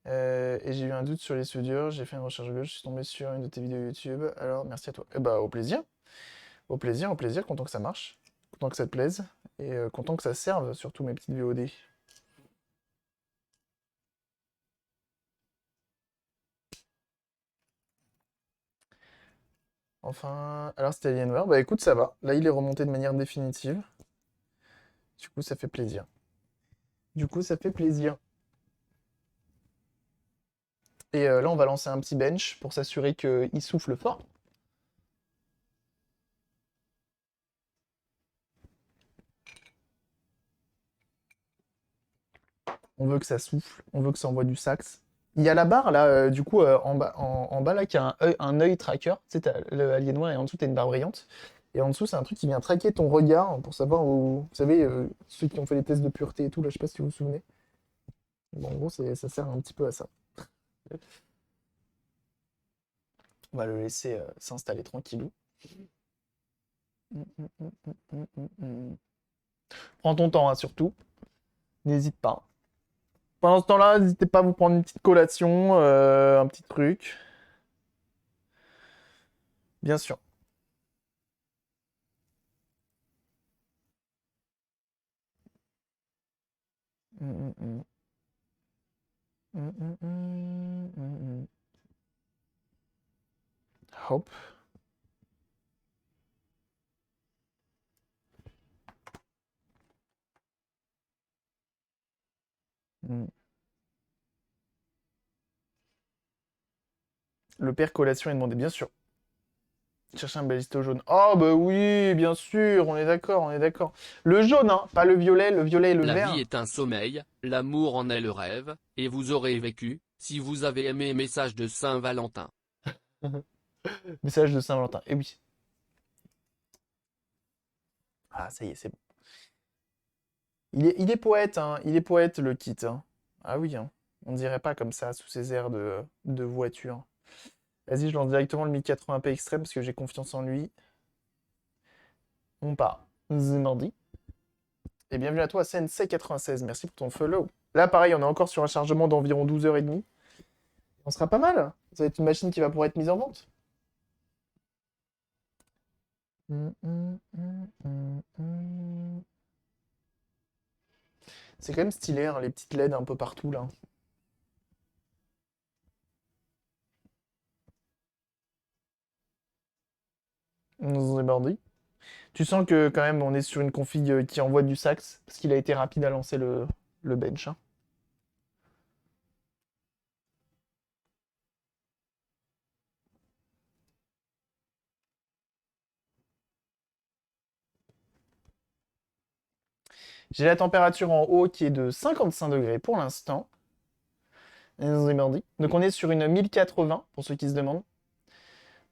Et j'ai eu un doute sur les soudures, j'ai fait une recherche Google, je suis tombé sur une de tes vidéos YouTube, alors merci à toi. Eh bah, au plaisir. Au plaisir, content que ça marche, content que ça te plaise, et content que ça serve, surtout mes petites VOD. Enfin, alors c'était Alienware, bah écoute, ça va. Là, il est remonté de manière définitive. Du coup, ça fait plaisir. Du coup, ça fait plaisir. Et là, on va lancer un petit bench pour s'assurer qu'il souffle fort. On veut que ça souffle, on veut que ça envoie du sax. Il y a la barre là, du coup, en bas là, qui a un œil tracker. Tu sais, t'as le Alienware et en dessous, t'as une barre brillante. Et en dessous, c'est un truc qui vient traquer ton regard pour savoir où. Vous savez, ceux qui ont fait les tests de pureté et tout, là, je sais pas si vous vous souvenez. Bon, en gros, ça sert un petit peu à ça. On va le laisser s'installer tranquillou. Prends ton temps, hein, surtout. N'hésite pas. Pendant ce temps-là, n'hésitez pas à vous prendre une petite collation, un petit truc. Bien sûr. Hop. Mm. Le père collation est demandé, bien sûr. Chercher un balisto jaune. Oh bah oui, bien sûr, on est d'accord, on est d'accord. Le jaune, hein, pas le violet et le La vie vert. est un sommeil, l'amour en est le rêve, et vous aurez vécu, si vous avez aimé Message de Saint-Valentin. Message de Saint-Valentin. Eh oui. Ah, ça y est, c'est bon. Il est poète, hein. Il est poète, le kit, hein. Ah oui, hein. On dirait pas comme ça, sous ces airs de voiture. Vas-y, je lance directement le 1080p extrême parce que j'ai confiance en lui. On part. C'est mardi. Et bienvenue à toi, Sensei96. Merci pour ton follow. Là, pareil, on est encore sur un chargement d'environ 12h30. On sera pas mal. Ça va être une machine qui va pouvoir être mise en vente. C'est quand même stylé, hein, les petites LED un peu partout là. On est mardi. Tu sens que quand même on est sur une config qui envoie du sax, parce qu'il a été rapide à lancer le bench, hein. J'ai la température en haut qui est de 55 degrés pour l'instant. On est mardi. Donc on est sur une 1080 pour ceux qui se demandent.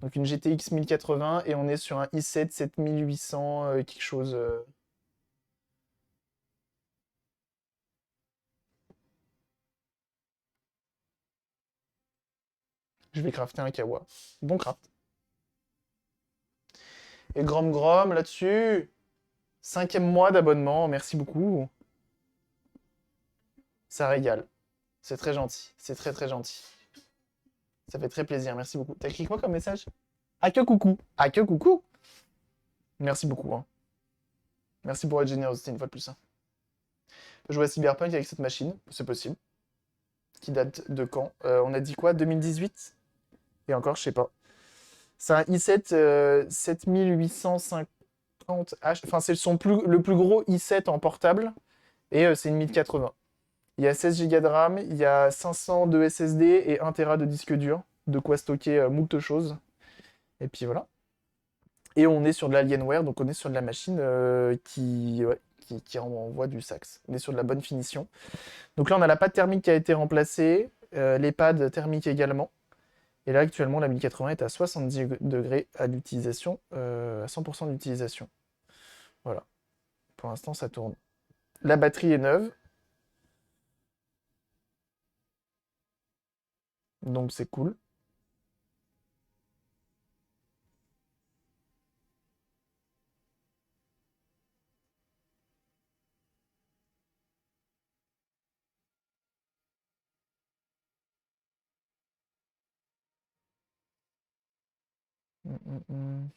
Donc une GTX 1080 et on est sur un i7 7800 quelque chose. Je vais crafter un kawa. Bon craft. Et Grom Grom là-dessus. 5e mois d'abonnement, merci beaucoup. Ça régale. C'est très gentil. C'est très très gentil. Ça fait très plaisir, merci beaucoup. T'as écrit quoi comme message? Ah que coucou. Ah que coucou. Merci beaucoup, hein. Merci pour votre générosité une fois de plus, hein. Je jouer à Cyberpunk avec cette machine, c'est possible. Qui date de quand? On a dit quoi? 2018? Et encore, je sais pas. C'est un i7 7850H. Enfin, c'est le plus gros i7 en portable. Et c'est une 1080. Il y a 16 Go de RAM, il y a 500 de SSD et 1 Tera de disque dur. De quoi stocker moult choses. Et puis voilà. Et on est sur de l'Alienware, donc on est sur de la machine ouais, qui envoie du sax. On est sur de la bonne finition. Donc là, on a la pâte thermique qui a été remplacée, les pads thermiques également. Et là, actuellement, la 1080 est à 70 degrés à l'utilisation, à 100% d'utilisation. Voilà. Pour l'instant, ça tourne. La batterie est neuve. Donc c'est cool. Mm, mm, mm.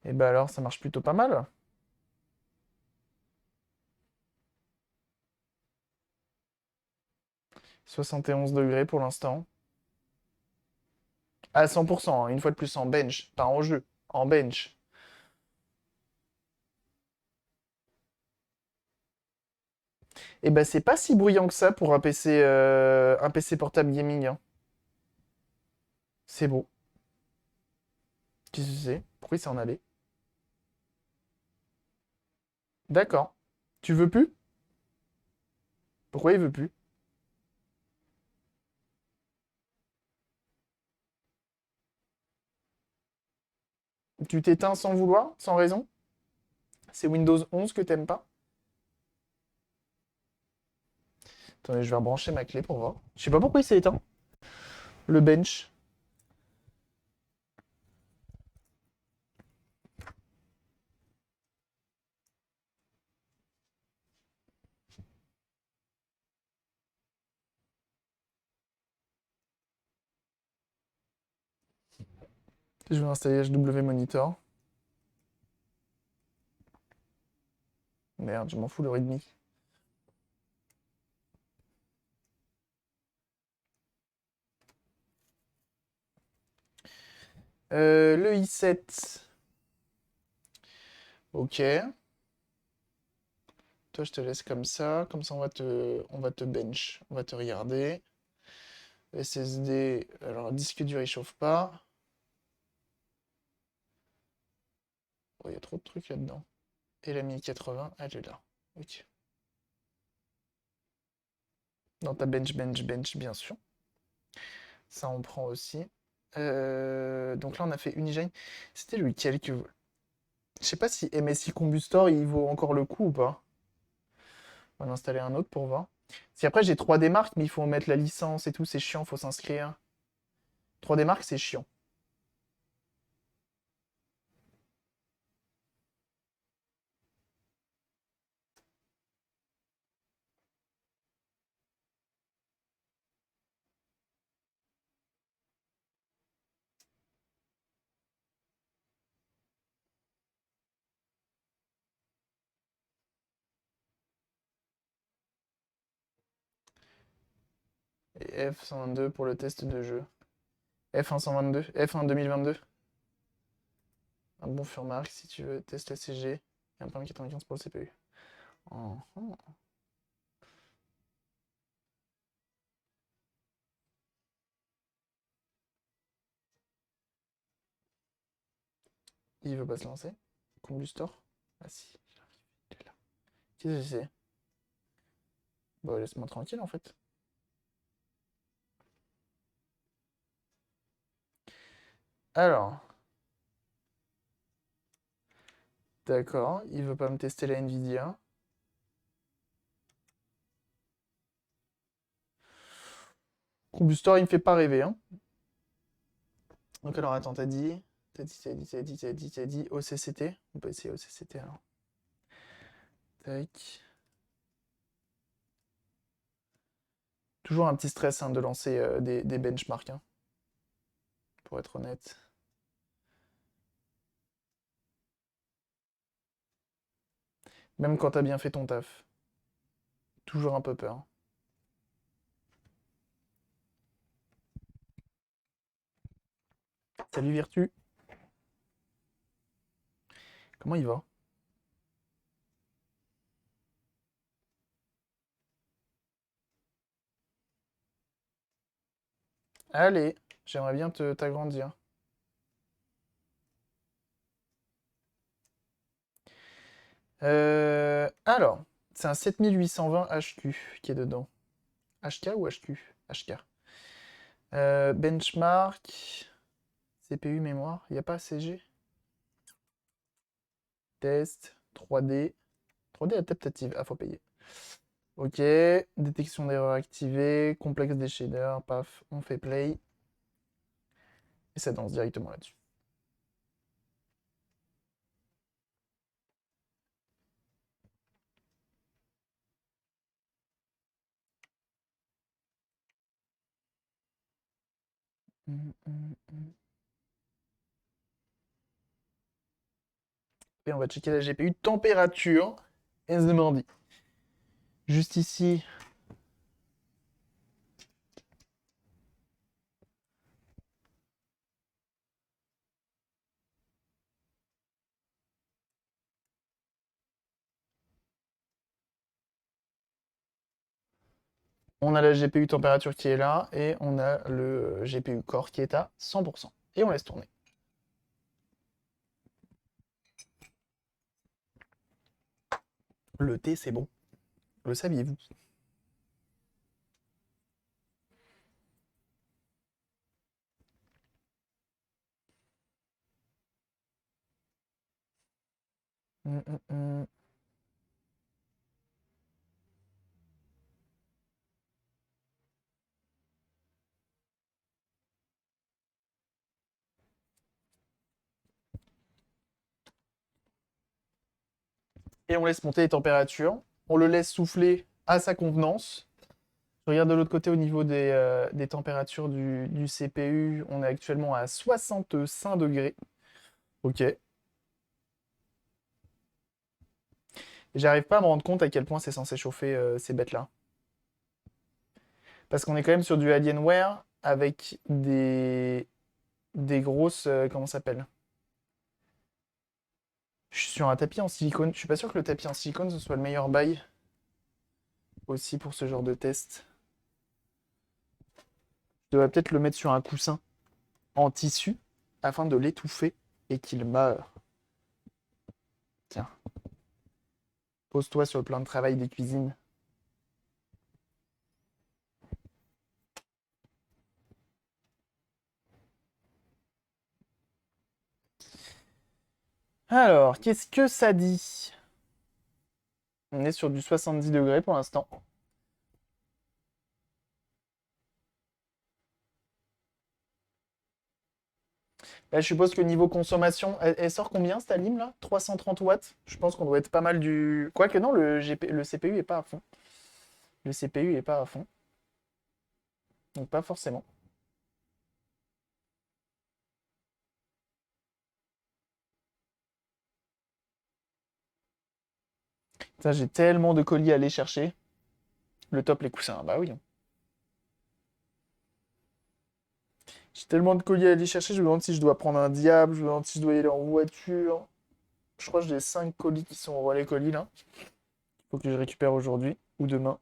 Et bah alors, ça marche plutôt pas mal. 71 degrés pour l'instant. À 100%, hein, une fois de plus en bench, pas en jeu, en bench. Et bah c'est pas si bruyant que ça pour un PC portable gaming, hein. C'est beau. Qu'est-ce que c'est? Pourquoi il s'en allait? D'accord. Tu veux plus? Pourquoi il veut plus? Tu t'éteins sans vouloir, sans raison? C'est Windows 11 que t'aimes pas? Attendez, je vais rebrancher ma clé pour voir. Je sais pas pourquoi il s'est éteint. Le bench. Je vais installer HW Monitor. Merde, je m'en fous le readme. Le i7. Ok. Toi, je te laisse comme ça. Comme ça, on va te bench. On va te regarder. SSD. Alors, disque dur, il chauffe pas. Oh, il y a trop de trucs là-dedans. Et la 1080, elle est là. Ok. Dans ta bench, bien sûr. Ça, on prend aussi. Donc là, on a fait Unigine. C'était lequel que... Je sais pas si MSI Combustor, il vaut encore le coup ou pas. On va en installer un autre pour voir. Si après, j'ai 3D marques, mais il faut mettre la licence et tout, c'est chiant, faut s'inscrire. 3D marques, c'est chiant. Et F122 pour le test de jeu. F122, F1 2022. Un bon Furmark si tu veux. Test SCG. Et un point 95 pour le CPU. Oh, oh. Il veut pas se lancer. Combustor. Ah si, il est là. Qu'est-ce que c'est? Bon, laisse-moi tranquille en fait. Alors, d'accord, il veut pas me tester la Nvidia. Combustor, il me fait pas rêver, hein. Donc alors, attends, t'as dit OCCT. On peut essayer OCCT alors. Tac. Toujours un petit stress hein, de lancer des benchmarks, hein, pour être honnête. Même quand t'as bien fait ton taf. Toujours un peu peur. Salut Virtu. Comment il va? Allez, j'aimerais bien t'agrandir. Alors, c'est un 7820 HQ qui est dedans. HK ou HQ? HK. Benchmark, CPU, mémoire, il n'y a pas CG? Test, 3D. 3D adaptative, ah faut payer. Ok, détection d'erreur activée, complexe des shaders, paf, on fait play. Et ça danse directement là-dessus. Et on va checker la GPU température. Esmordi. Juste ici. On a la GPU température qui est là et on a le GPU core qui est à 100%. Et on laisse tourner. Le thé, c'est bon. Le saviez-vous? Hum, hum, hum. Et on laisse monter les températures. On le laisse souffler à sa convenance. Je regarde de l'autre côté au niveau des températures du CPU. On est actuellement à 65 degrés. Ok. Et j'arrive pas à me rendre compte à quel point c'est censé chauffer ces bêtes-là. Parce qu'on est quand même sur du Alienware avec des grosses... comment ça s'appelle? Je suis sur un tapis en silicone. Je suis pas sûr que le tapis en silicone ce soit le meilleur bail aussi pour ce genre de test. Je devrais peut-être le mettre sur un coussin en tissu afin de l'étouffer et qu'il meure. Tiens, pose-toi sur le plan de travail des cuisines. Alors, qu'est-ce que ça dit? On est sur du 70 degrés pour l'instant. Là, je suppose que niveau consommation, elle sort combien cette alim là? 330 watts? Je pense qu'on doit être pas mal du. Quoique non, le CPU est pas à fond. Le CPU est pas à fond. Donc pas forcément. Putain, j'ai tellement de colis à aller chercher. Le top, les coussins, bah oui. J'ai tellement de colis à aller chercher, je me demande si je dois prendre un diable, je me demande si je dois y aller en voiture. Je crois que j'ai 5 colis qui sont au relais colis là. Faut que je récupère aujourd'hui ou demain.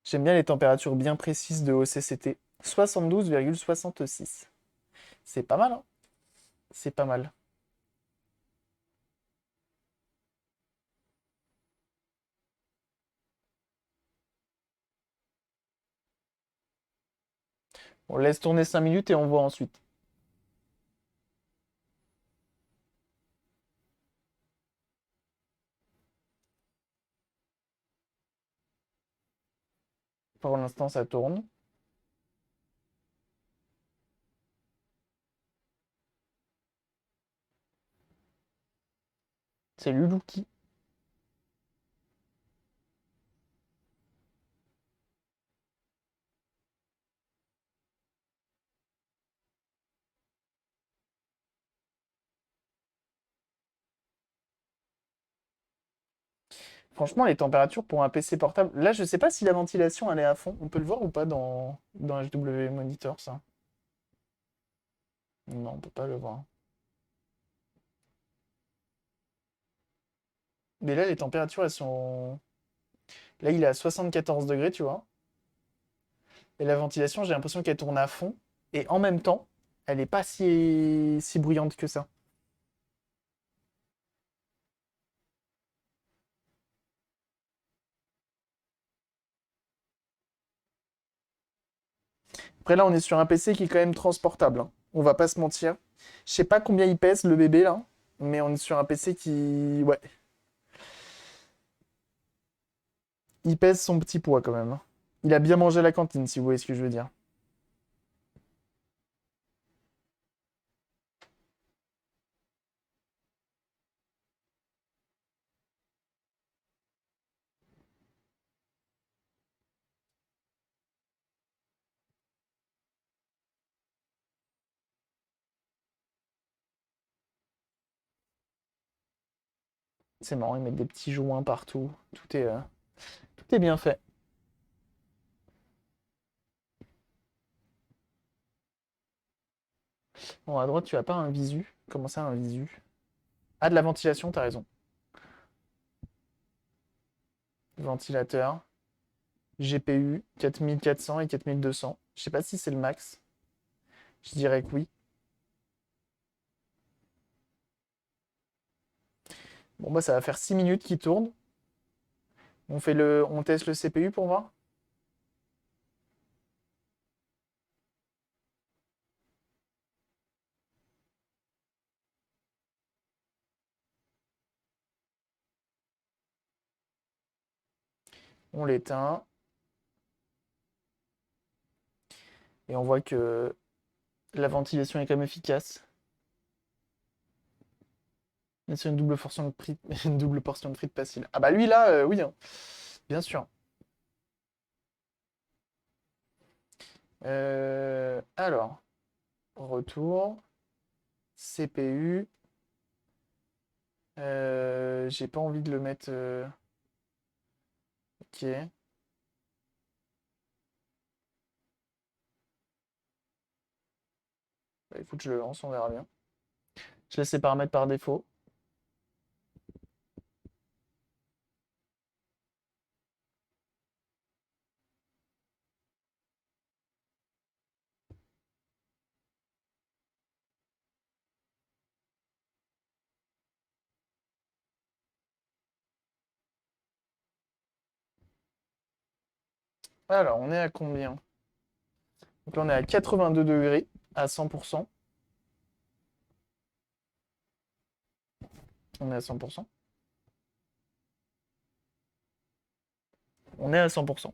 J'aime bien les températures bien précises de OCCT. 72,66. C'est pas mal, hein? C'est pas mal. On laisse tourner 5 minutes et on voit ensuite. Pour l'instant, ça tourne. C'est Luluki. Franchement, les températures pour un PC portable. Là, je sais pas si la ventilation elle est à fond. On peut le voir ou pas dans HW Monitor, ça? Non, on peut pas le voir. Mais là, les températures, elles sont. Là, il est à 74 degrés, tu vois. Et la ventilation, j'ai l'impression qu'elle tourne à fond. Et en même temps, elle est pas si bruyante que ça. Après, là, on est sur un PC qui est quand même transportable, hein. On va pas se mentir. Je sais pas combien il pèse, le bébé, là. Mais on est sur un PC qui. Ouais. Il pèse son petit poids, quand même, hein. Il a bien mangé à la cantine, si vous voyez ce que je veux dire. C'est marrant, ils mettent des petits joints partout. Tout est bien fait. Bon, à droite, tu as pas un visu. Comment ça, un visu? Ah, de la ventilation, t'as raison. Ventilateur. GPU, 4400 et 4200. Je sais pas si c'est le max. Je dirais que oui. Bon, bah, ça va faire 6 minutes qu'il tourne. On teste le CPU pour voir. On l'éteint. Et on voit que la ventilation est quand même efficace. Mais c'est une double portion de frites, une double portion de frites facile. Ah bah lui là, oui, hein. Bien sûr. Alors, retour, CPU. J'ai pas envie de le mettre. Ok. Bah, écoute, je le lance, on verra bien. Je laisse les paramètres par défaut. Alors, on est à combien? Donc là, on est à 82 degrés, à 100%. On est à 100%. On est à 100%.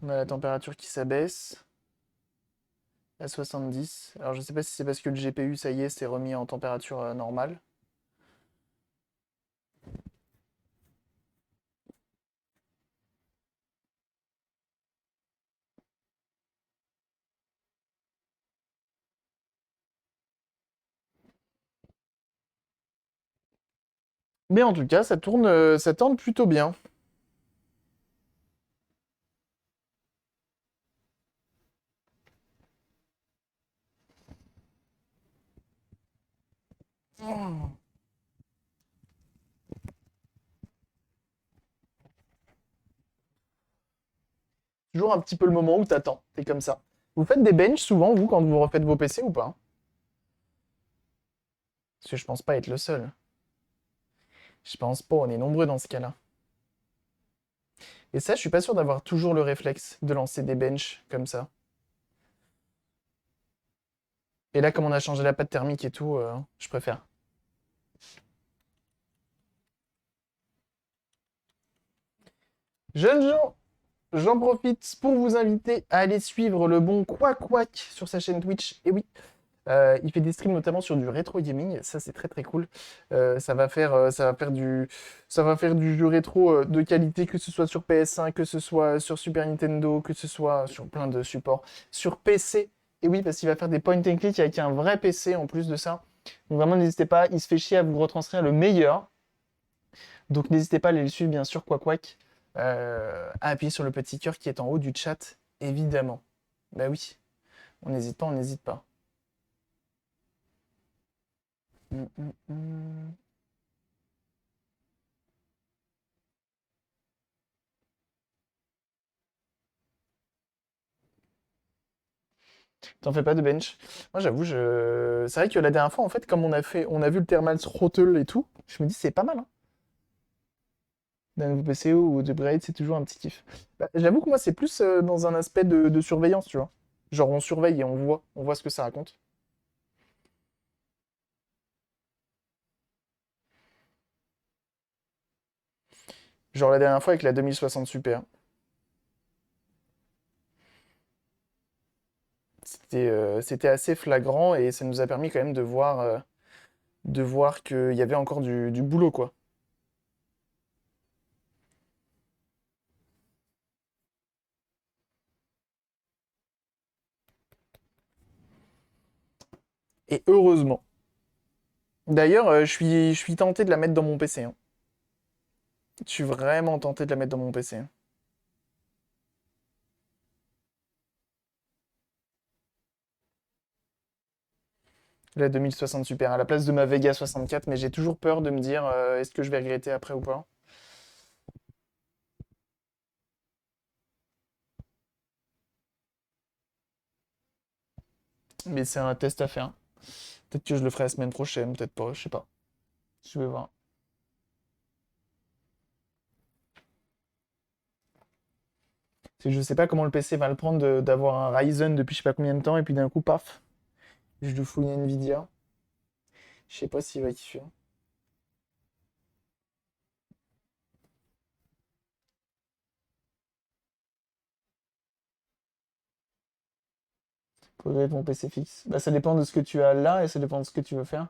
On a la température qui s'abaisse à 70. Alors, je sais pas si c'est parce que le GPU, ça y est, s'est remis en température normale. Mais en tout cas, ça tourne plutôt bien. Oh. Toujours un petit peu le moment où t'attends. T'es comme ça. Vous faites des benches souvent, vous, quand vous refaites vos PC ou pas? Parce que je pense pas être le seul. Je pense pas, on est nombreux dans ce cas-là. Et ça, je suis pas sûr d'avoir toujours le réflexe de lancer des benches comme ça. Et là, comme on a changé la pâte thermique et tout, je préfère. Jeunes gens, j'en profite pour vous inviter à aller suivre le bon Quack Quack sur sa chaîne Twitch. Et oui, il fait des streams notamment sur du rétro gaming, ça c'est très très cool. Ça va faire du jeu rétro de qualité, que ce soit sur PS1, que ce soit sur Super Nintendo, que ce soit sur plein de supports, sur PC. Et oui, parce qu'il va faire des point and click avec un vrai PC en plus de ça. Donc vraiment n'hésitez pas, il se fait chier à vous retranscrire le meilleur. Donc n'hésitez pas à aller le suivre bien sûr, Quack Quack. À appuyer sur le petit cœur qui est en haut du chat, évidemment. Bah oui, on n'hésite pas, on n'hésite pas. Hum, hum, hum. T'en fais pas de bench. Moi, j'avoue, c'est vrai que la dernière fois, en fait, comme on a vu le thermal throttle et tout, je me dis c'est pas mal, hein. D'un nouveau PC ou de Braid, c'est toujours un petit kiff. Bah, j'avoue que moi, c'est plus dans un aspect de surveillance, tu vois. Genre, on surveille et on voit ce que ça raconte. Genre, la dernière fois, avec la 2060 Super, c'était assez flagrant et ça nous a permis quand même de voir qu'il y avait encore du boulot, quoi. Et heureusement. D'ailleurs, je suis tenté de la mettre dans mon PC, hein. Je suis vraiment tenté de la mettre dans mon PC. La 2060 Super, à la place de ma Vega 64, mais j'ai toujours peur de me dire est-ce que je vais regretter après ou pas. Mais c'est un test à faire. Peut-être que je le ferai la semaine prochaine, peut-être pas, je sais pas. Je vais voir. C'est que je sais pas comment le PC va le prendre d'avoir un Ryzen depuis je sais pas combien de temps et puis d'un coup, paf, je lui fous une Nvidia. Je sais pas s'il va kiffer. Faudrait mon PC fixe. Bah, ça dépend de ce que tu as là et ça dépend de ce que tu veux faire.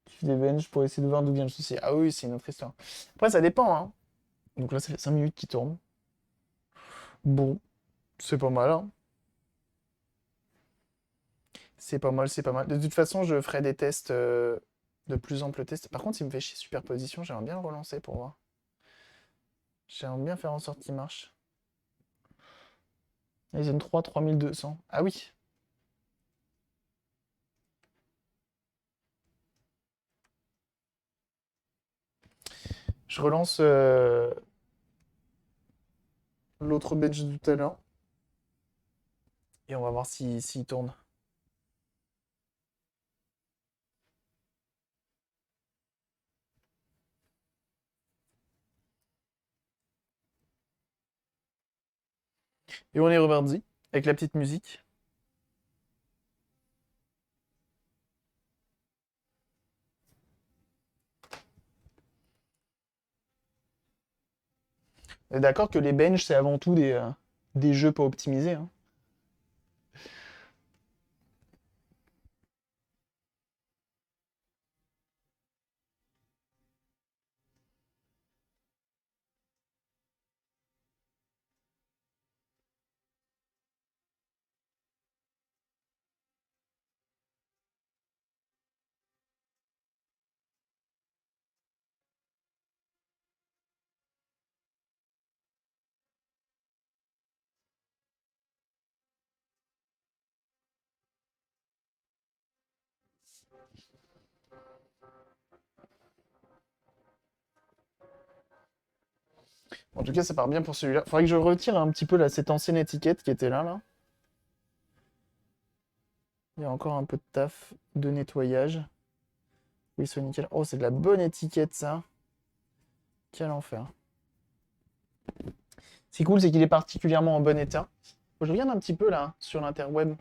Tu fais des benches pour essayer de voir d'où vient le souci. Ah oui, c'est une autre histoire. Après, ça dépend, hein. Donc là, ça fait 5 minutes qu'il tourne. Bon, c'est pas mal, hein. C'est pas mal, c'est pas mal. De toute façon, je ferai des tests, de plus amples tests. Par contre, il me fait chier superposition. J'aimerais bien le relancer pour voir. J'aimerais bien faire en sorte qu'il marche. Ryzen 3, 3200. Ah oui. Je relance l'autre bench de tout à l'heure. Et on va voir s'il tourne. Et on est reparti avec la petite musique. On est d'accord que les benches, c'est avant tout des jeux pas optimisés, hein. En tout cas, ça part bien pour celui-là. Faudrait que je retire un petit peu là, cette ancienne étiquette qui était là. Il y a encore un peu de taf de nettoyage. Oui, c'est nickel. Oh, c'est de la bonne étiquette, ça. Quel enfer. Ce qui est cool, c'est qu'il est particulièrement en bon état. Je regarde un petit peu là, sur l'interweb.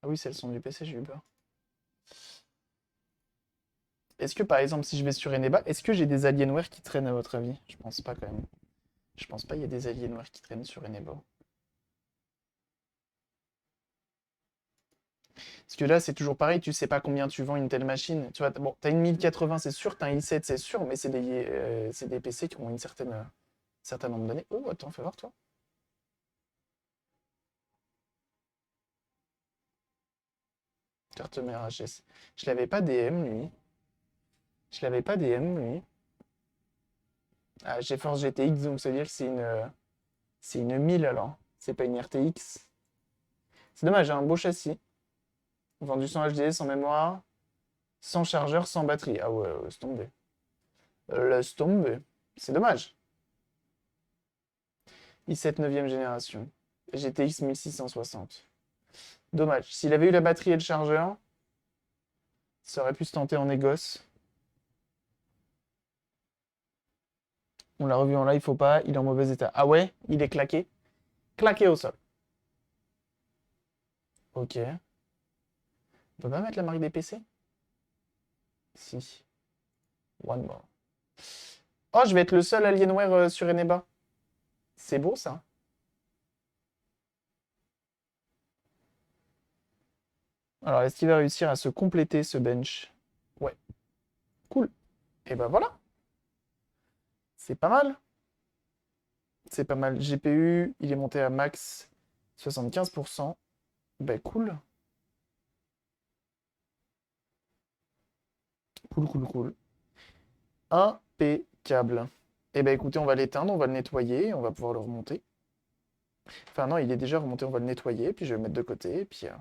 Ah oui, c'est le son du PC, j'ai eu peur. Est-ce que par exemple, si je vais sur Eneba, est-ce que j'ai des Alienware qui traînent à votre avis? Je pense pas quand même. Je pense pas qu'il y ait des Alienware qui traînent sur Eneba. Parce que là, c'est toujours pareil, tu sais pas combien tu vends une telle machine. Tu vois, bon, t'as une 1080, c'est sûr, t'as un i7, c'est sûr, mais c'est des PC qui ont une certain nombre d'années. Oh, attends, fais voir toi. Carte mère HS. Je l'avais pas DM, lui. Je l'avais pas DM, lui. Ah, GeForce GTX, donc ça veut dire que c'est une 1000 alors. C'est pas une RTX. C'est dommage, j'ai un beau châssis. Vendu sans HDD, sans mémoire, sans chargeur, sans batterie. Ah ouais, laisse tomber. Laisse tomber. C'est dommage. i7 9e génération. GTX 1660. Dommage. S'il avait eu la batterie et le chargeur, ça aurait pu se tenter en négoce. On l'a revu en live, faut pas. Il est en mauvais état. Ah ouais, il est claqué. Claqué au sol. Ok. On peut pas mettre la marque des PC? Si. One more. Oh, je vais être le seul Alienware sur Eneba. C'est beau ça. Alors, est-ce qu'il va réussir à se compléter ce bench? Ouais. Cool. Et ben voilà. C'est pas mal. C'est pas mal. GPU, il est monté à max 75%. Ben cool. Cool, cool, cool. Impeccable. Et ben écoutez, on va l'éteindre, on va le nettoyer, on va pouvoir le remonter. Enfin non, il est déjà remonté, on va le nettoyer, puis je vais le mettre de côté, puis on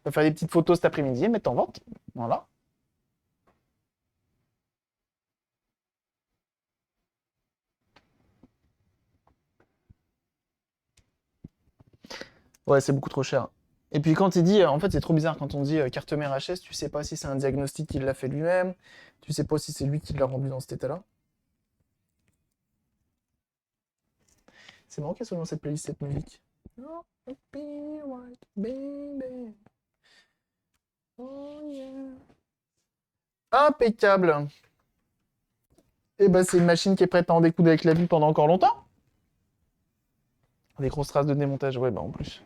va faire des petites photos cet après-midi et mettre en vente. Voilà. Ouais, c'est beaucoup trop cher. Et puis quand il dit, en fait c'est trop bizarre quand on dit carte mère HS, tu sais pas si c'est un diagnostic qu'il l'a fait lui-même, tu sais pas si c'est lui qui l'a rendu dans cet état-là. C'est marrant qu'elle soit dans cette playlist, cette musique. Oh, be right, baby. Oh, yeah. Impeccable. Et ben c'est une machine qui est prête à en découdre avec la vie pendant encore longtemps. Des grosses traces de démontage, ouais, bah en plus.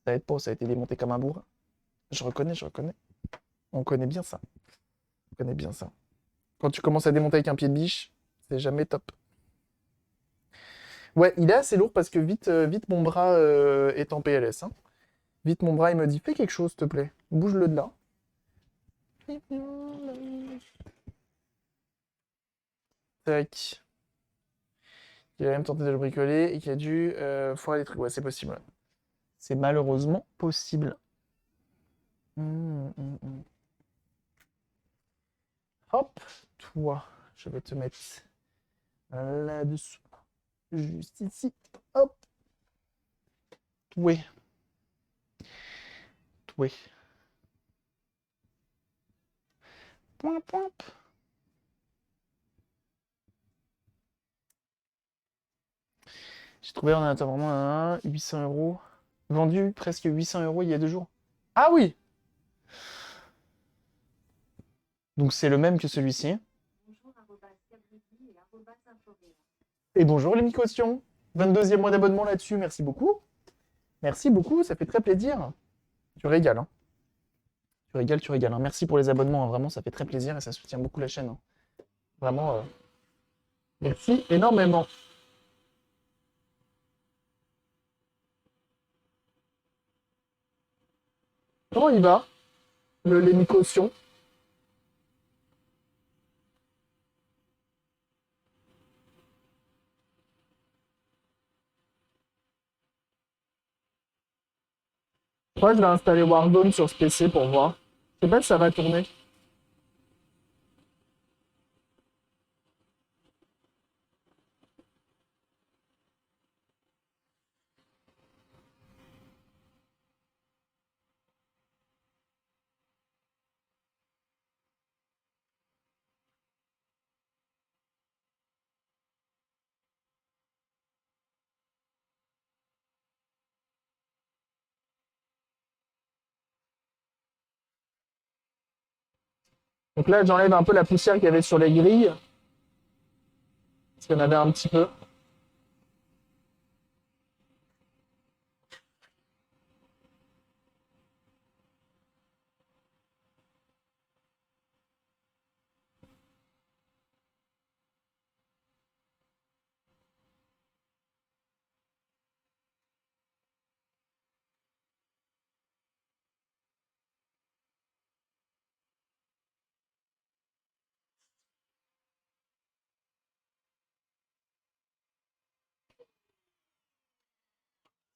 Ça aide pas, ça a été démonté comme un bourrin. Je reconnais, je reconnais. On connaît bien ça. On connaît bien ça. Quand tu commences à démonter avec un pied de biche, c'est jamais top. Ouais, il est assez lourd parce que vite, vite mon bras est en PLS, hein. Vite mon bras, il me dit fais quelque chose, s'il te plaît. Bouge-le de là. Tac. Il a même tenté de le bricoler et qui a dû foirer les trucs. Ouais, c'est possible. C'est malheureusement possible. Hum. Hop, toi, je vais te mettre là-dessous. Juste ici. Hop. Toué. Toué. Point, point. J'ai trouvé en attendant un 800 euros. Vendu presque 800 euros il y a 2 jours. Ah oui! Donc c'est le même que celui-ci. Et bonjour les mi-cautions. 22e mois d'abonnement là-dessus, merci beaucoup. Merci beaucoup, ça fait très plaisir. Tu régales, hein. Tu régales, tu régales, hein. Merci pour les abonnements, hein. Vraiment, ça fait très plaisir et ça soutient beaucoup la chaîne, hein. Vraiment, merci énormément. Comment il va, les mi-cautions? Moi, je vais installer Warzone sur ce PC pour voir. Je sais pas si ça va tourner. Donc là, j'enlève un peu la poussière qu'il y avait sur les grilles. Parce qu'il y en avait un petit peu.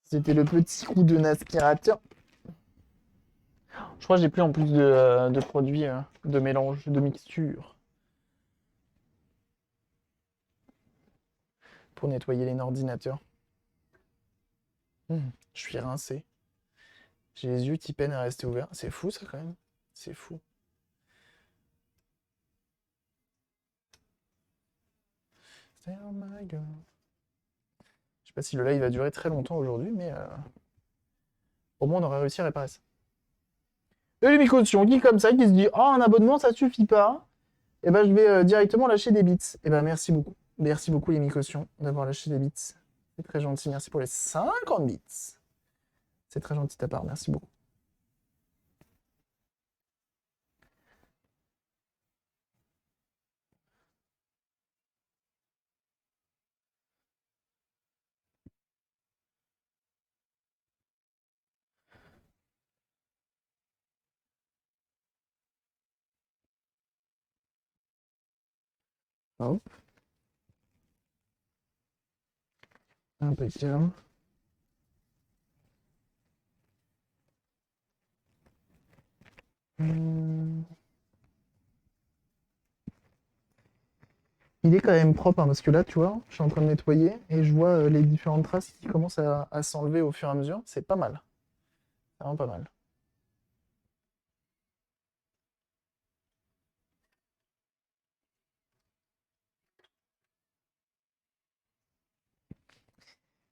C'était le petit coup d'un aspirateur. Je crois que j'ai plus en plus de produits de mélange, de mixture pour nettoyer les ordinateurs. Je suis rincé. J'ai les yeux qui peinent à rester ouverts. C'est fou ça quand même. C'est fou. Oh my God. Je sais pas si le live va durer très longtemps aujourd'hui, mais au moins on aurait réussi à réparer ça. Et les micro-cautions, qui comme ça, qui se dit oh un abonnement ça suffit pas, et ben je vais directement lâcher des bits. Et ben merci beaucoup. Merci beaucoup les micro-cautions d'avoir lâché des bits. C'est très gentil, merci pour les 50 bits. C'est très gentil de ta part, merci beaucoup. Hop. Impeccable. Il est quand même propre, hein, parce que là, tu vois, je suis en train de nettoyer et je vois les différentes traces qui commencent à s'enlever au fur et à mesure. C'est pas mal. C'est vraiment pas mal.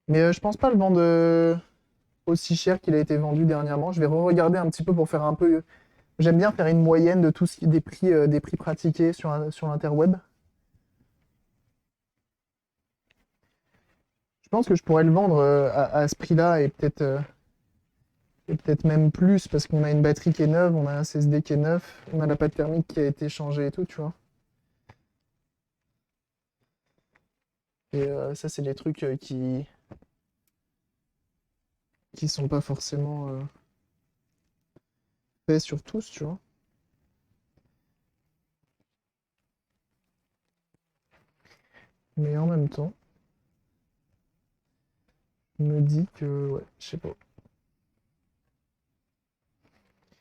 Mais je pense pas le vendre aussi cher qu'il a été vendu dernièrement. Je vais re-regarder un petit peu pour faire un peu. J'aime bien faire une moyenne de tout ce qui des prix pratiqués sur l'interweb. Je pense que je pourrais le vendre à ce prix-là et peut-être même plus parce qu'on a une batterie qui est neuve, on a un SSD qui est neuf, on a la pâte thermique qui a été changée et tout, tu vois. Et ça, c'est des trucs qui sont pas forcément faits sur tous, tu vois. Mais en même temps, je me dis que, ouais, je sais pas.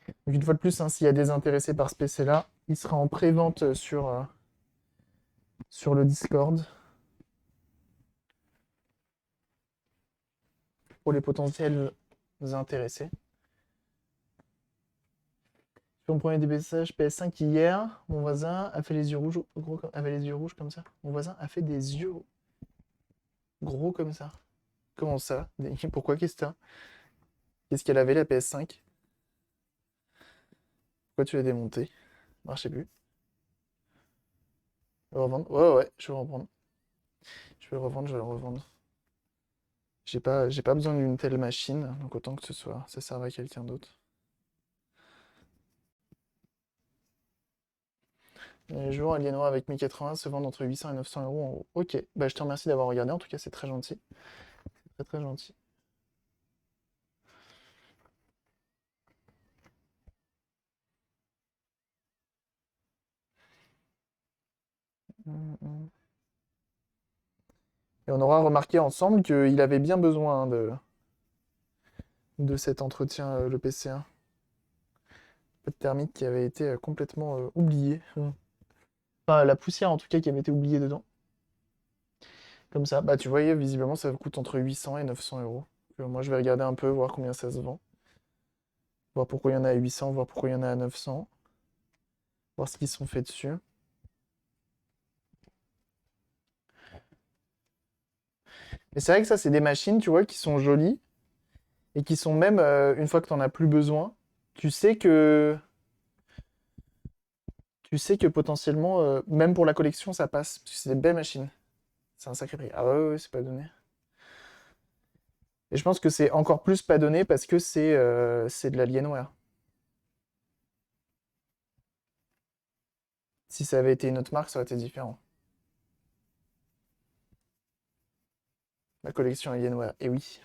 Donc une fois de plus, hein, s'il y a des intéressés par ce PC-là, il sera en pré-vente sur le Discord pour les potentiels intéressés. On prenait des messages PS5 hier, mon voisin a fait les yeux rouges, avait les yeux rouges comme ça. Mon voisin a fait des yeux gros comme ça. Comment ça? Pourquoi qu'est-ce que c'est? Qu'est-ce qu'elle avait la PS5? Pourquoi tu l'as démontée? Marchait plus. Je vais le revendre. Ouais, ouais, je vais le reprendre. Je vais le revendre, je vais le revendre. J'ai pas besoin d'une telle machine, donc autant que ça serve à quelqu'un d'autre. Les jours, Alienware avec 1080 se vendent entre 800 et 900 euros en gros. Ok, bah je te remercie d'avoir regardé, en tout cas c'est très gentil. Très très gentil. Et on aura remarqué ensemble qu'il avait bien besoin hein, de cet entretien, le PC1. Pas de thermique qui avait été complètement oublié. Enfin, la poussière en tout cas qui avait été oubliée dedans. Comme ça, bah tu voyais, visiblement ça coûte entre 800 et 900 euros. Moi je vais regarder un peu, voir combien ça se vend. Voir pourquoi il y en a à 800, voir pourquoi il y en a à 900. Voir ce qu'ils sont faits dessus. Mais c'est vrai que ça, c'est des machines, tu vois, qui sont jolies et qui sont même, une fois que tu n'en as plus besoin, tu sais que, tu sais que potentiellement, même pour la collection, ça passe. Parce que c'est des belles machines. C'est un sacré prix. Ah ouais, ouais, ouais, c'est pas donné. Et je pense que c'est encore plus pas donné parce que c'est de l'Alienware. Si ça avait été une autre marque, ça aurait été différent. La collection Alienware, et oui.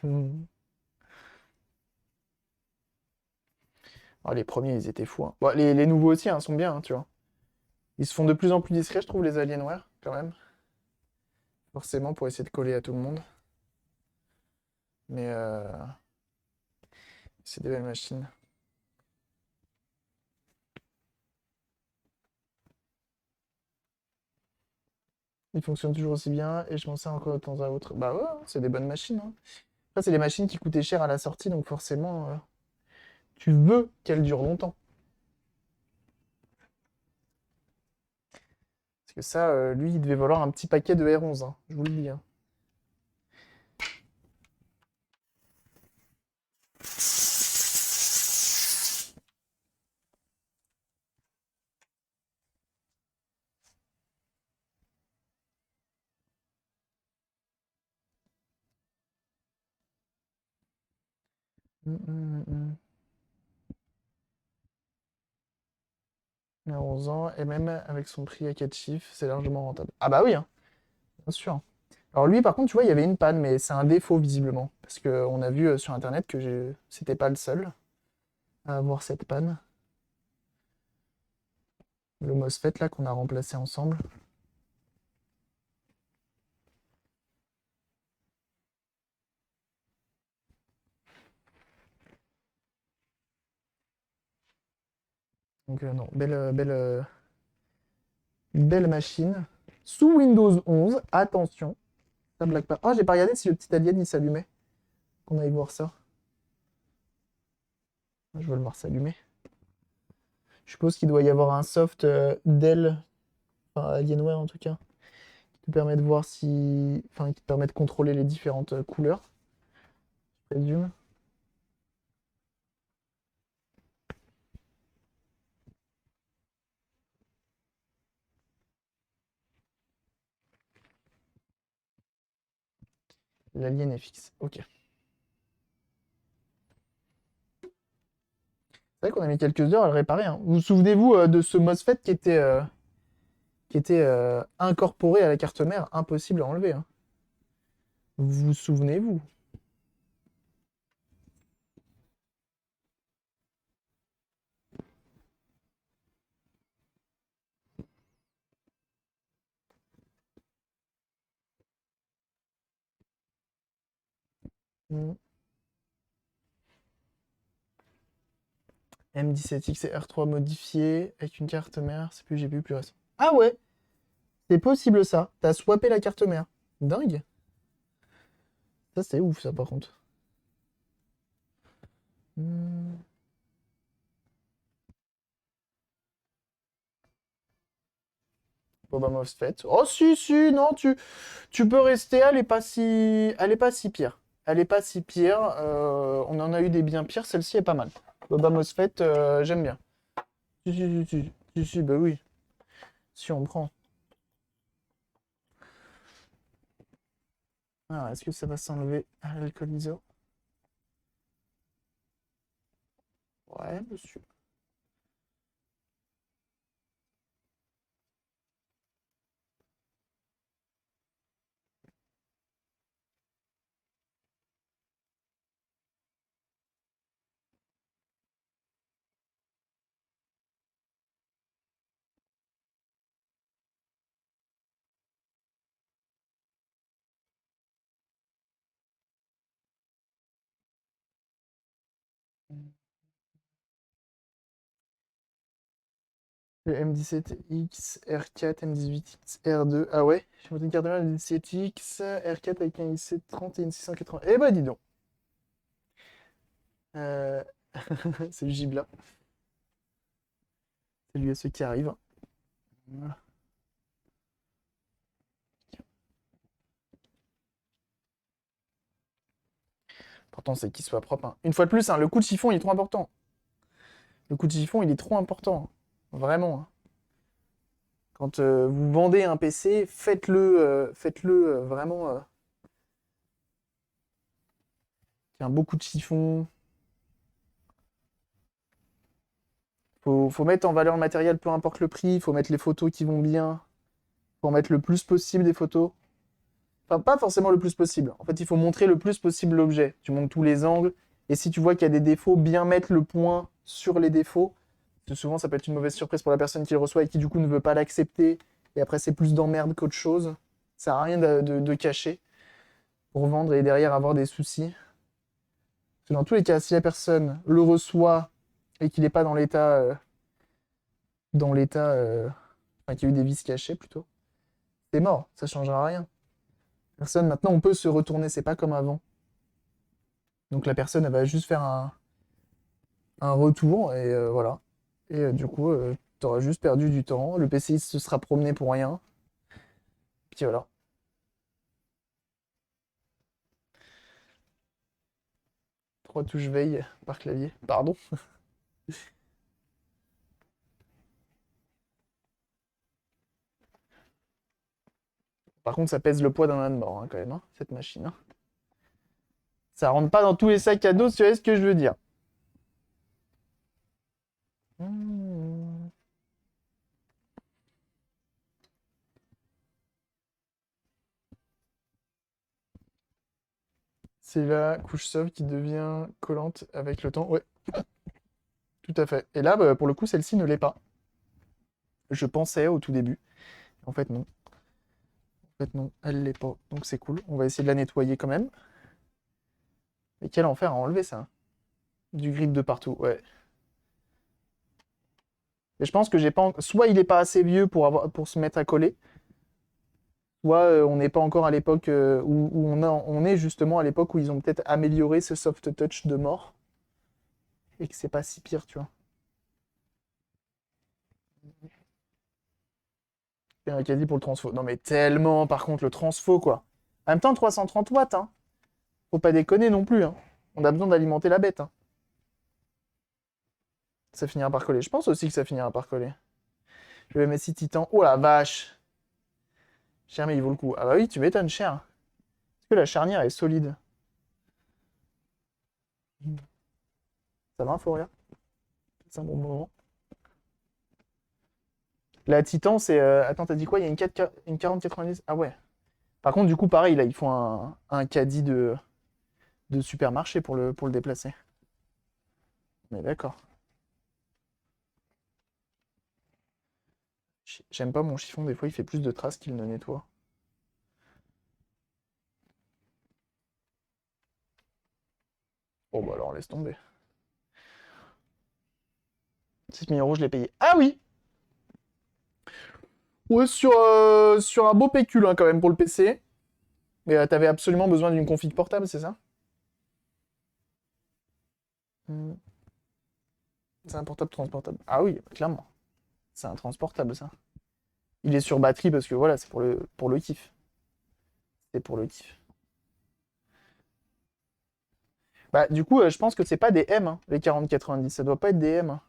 Oh, les premiers, ils étaient fous, hein. Bon, les nouveaux aussi hein, sont bien, hein, tu vois. Ils se font de plus en plus discrets, je trouve, les Alienware, quand même. Forcément, pour essayer de coller à tout le monde. Mais c'est des belles machines. Ils fonctionnent toujours aussi bien et je m'en sers encore de temps à autre. Bah ouais, hein, c'est des bonnes machines, hein. Après, c'est des machines qui coûtaient cher à la sortie, donc forcément, tu veux qu'elles durent longtemps. Parce que ça, lui, il devait valoir un petit paquet de R11, hein, je vous le dis, hein. Mm. À 11 ans, et même avec son prix à 4 chiffres, c'est largement rentable. Ah bah oui, hein, bien sûr. Alors lui, par contre, tu vois, il y avait une panne, mais c'est un défaut visiblement. Parce qu'on a vu sur Internet que c'était pas le seul à avoir cette panne. Le MOSFET là qu'on a remplacé ensemble. Donc non, belle machine. Sous Windows 11, attention, ça blague pas. Oh, j'ai pas regardé si le petit alien il s'allumait. Qu'on aille voir ça. Je veux le voir s'allumer. Je suppose qu'il doit y avoir un soft Dell, enfin Alienware en tout cas, qui te permet de voir si. Enfin, qui te permet de contrôler les différentes couleurs, je présume. L'Alien FX, ok. C'est vrai qu'on a mis quelques heures à le réparer, hein. Vous souvenez-vous de ce MOSFET qui était incorporé à la carte mère, impossible à enlever, hein. Vous souvenez-vous? Hmm. M17X et R3 modifié avec une carte mère, c'est plus GPU plus récent. Ah ouais, c'est possible ça. T'as swappé la carte mère. Dingue. Ça c'est ouf ça par contre. Hmm. Bon bah MOSFET. Oh si si, non, tu peux rester, elle est pas si pire. Elle est pas si pire. On en a eu des bien pires, celle-ci est pas mal. Boba MOSFET, j'aime bien. Si, si, si, si, si, si, bah oui. Si on prend. Alors, est-ce que ça va s'enlever à l'alcooliseur? Ouais, monsieur. Le M17X, R4, M18X, R2. Ah ouais, j'ai monté une carte mère M17X, R4 avec un i7 30 et une 680. Eh bah dis donc. Euh, C'est le Gibla. Salut à ceux qui arrivent. Voilà. L'important c'est qu'il soit propre, hein. Une fois de plus, hein, le coup de chiffon il est trop important. Le coup de chiffon il est trop important, hein. Vraiment, hein. Quand vous vendez un PC, faites-le vraiment. Un beau coup de chiffon. Faut mettre en valeur le matériel, peu importe le prix. Il faut mettre les photos qui vont bien. Faut en mettre le plus possible des photos. Enfin, pas forcément le plus possible. En fait, il faut montrer le plus possible l'objet. Tu montres tous les angles. Et si tu vois qu'il y a des défauts, bien mettre le point sur les défauts. Parce que souvent, ça peut être une mauvaise surprise pour la personne qui le reçoit et qui, du coup, ne veut pas l'accepter. Et après, c'est plus d'emmerde qu'autre chose. Ça sert à rien de cacher pour vendre et derrière avoir des soucis. Parce que dans tous les cas, si la personne le reçoit et qu'il n'est pas enfin, qu'il y a eu des vis cachées plutôt, c'est mort, ça changera rien. Personne, maintenant, on peut se retourner, c'est pas comme avant. Donc la personne, elle va juste faire un retour et voilà. Et du coup, t'auras juste perdu du temps. Le PCI se sera promené pour rien. Puis voilà. Trois touches veille par clavier. Pardon. Par contre, ça pèse le poids d'un âne mort, hein, quand même, hein, cette machine, hein. Ça rentre pas dans tous les sacs à dos, si tu vois ce que je veux dire. Mmh. C'est la couche soft qui devient collante avec le temps. Ouais, tout à fait. Et là, bah, pour le coup, celle-ci ne l'est pas. Je pensais au tout début. En fait, non. En fait, non, elle l'est pas. Donc c'est cool. On va essayer de la nettoyer quand même. Mais quel enfer à enlever ça. Du grip de partout, ouais. Et je pense que j'ai pas. Soit il est pas assez vieux pour se mettre à coller, soit on n'est pas encore à l'époque où on est justement à l'époque où ils ont peut-être amélioré ce soft touch de mort. Et que c'est pas si pire, tu vois. Et un caddie pour le transfo. Non mais tellement, par contre, le transfo, quoi. En même temps, 330 watts, hein. Faut pas déconner non plus, hein. On a besoin d'alimenter la bête, hein. Ça finira par coller. Je pense aussi que ça finira par coller. Je vais mettre 6 titans. Oh la vache! Cher, mais il vaut le coup. Ah bah oui, tu m'étonnes, cher. que la charnière est solide? Ça va, Foria? C'est un bon moment. La Titan, c'est... Attends, t'as dit quoi? Il y a une 4090? Ah ouais. Par contre, du coup, pareil, là, il faut un caddie de supermarché pour le déplacer. Mais d'accord. J'aime pas mon chiffon, des fois, il fait plus de traces qu'il ne nettoie. Bon, bah alors, laisse tomber. 6 000 euros, je l'ai payé. Ah oui! Ouais, sur un beau pécule, hein, quand même, pour le PC. Mais t'avais absolument besoin d'une config portable, c'est ça? Hmm. C'est un portable transportable. Ah oui, clairement. C'est un transportable, ça. Il est sur batterie parce que voilà, c'est pour le kiff. C'est pour le kiff. Bah, du coup, je pense que c'est pas des M, hein, les 4090. Ça doit pas être des M, hein.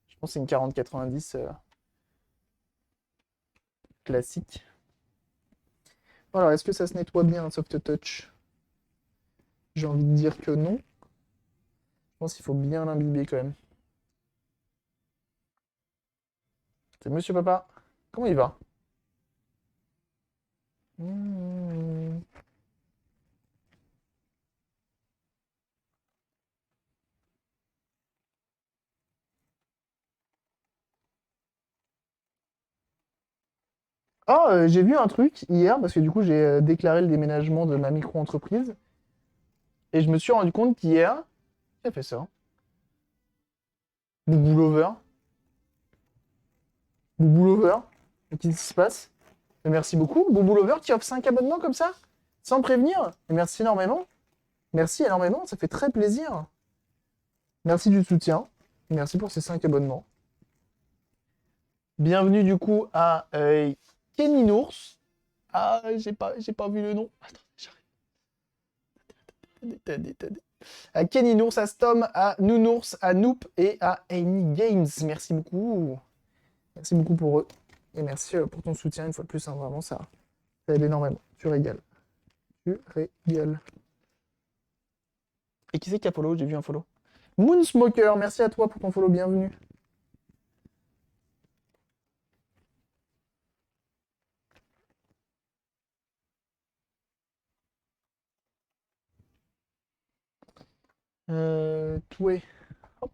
Je pense que c'est une 4090 classique. Alors, est-ce que ça se nettoie bien un soft touch? J'ai envie de dire que non. Je pense qu'il faut bien l'imbiber quand même. C'est Monsieur Papa. Comment il va? Mmh. Oh, j'ai vu un truc hier, parce que du coup, j'ai déclaré le déménagement de ma micro-entreprise. Et je me suis rendu compte qu'hier, qui a fait ça? Boubou Lover. Boubou Lover. Qu'est-ce qui se passe? Mais merci beaucoup. Boubou Lover qui offre 5 abonnements comme ça, sans prévenir. Et merci énormément. Merci énormément, ça fait très plaisir. Merci du soutien. Merci pour ces 5 abonnements. Bienvenue du coup à Kenny Nours. Ah, j'ai pas vu le nom. Attends, j'arrive. À Kenny Nours, à Stom, à Nounours, à Noop et à Amy Games. Merci beaucoup. Merci beaucoup pour eux. Et merci pour ton soutien une fois de plus. Hein, vraiment, ça aide énormément. Tu régales. Tu régales. Et qui c'est qui a follow? J'ai vu un follow. Moonsmoker, merci à toi pour ton follow. Bienvenue. Toué. Hop.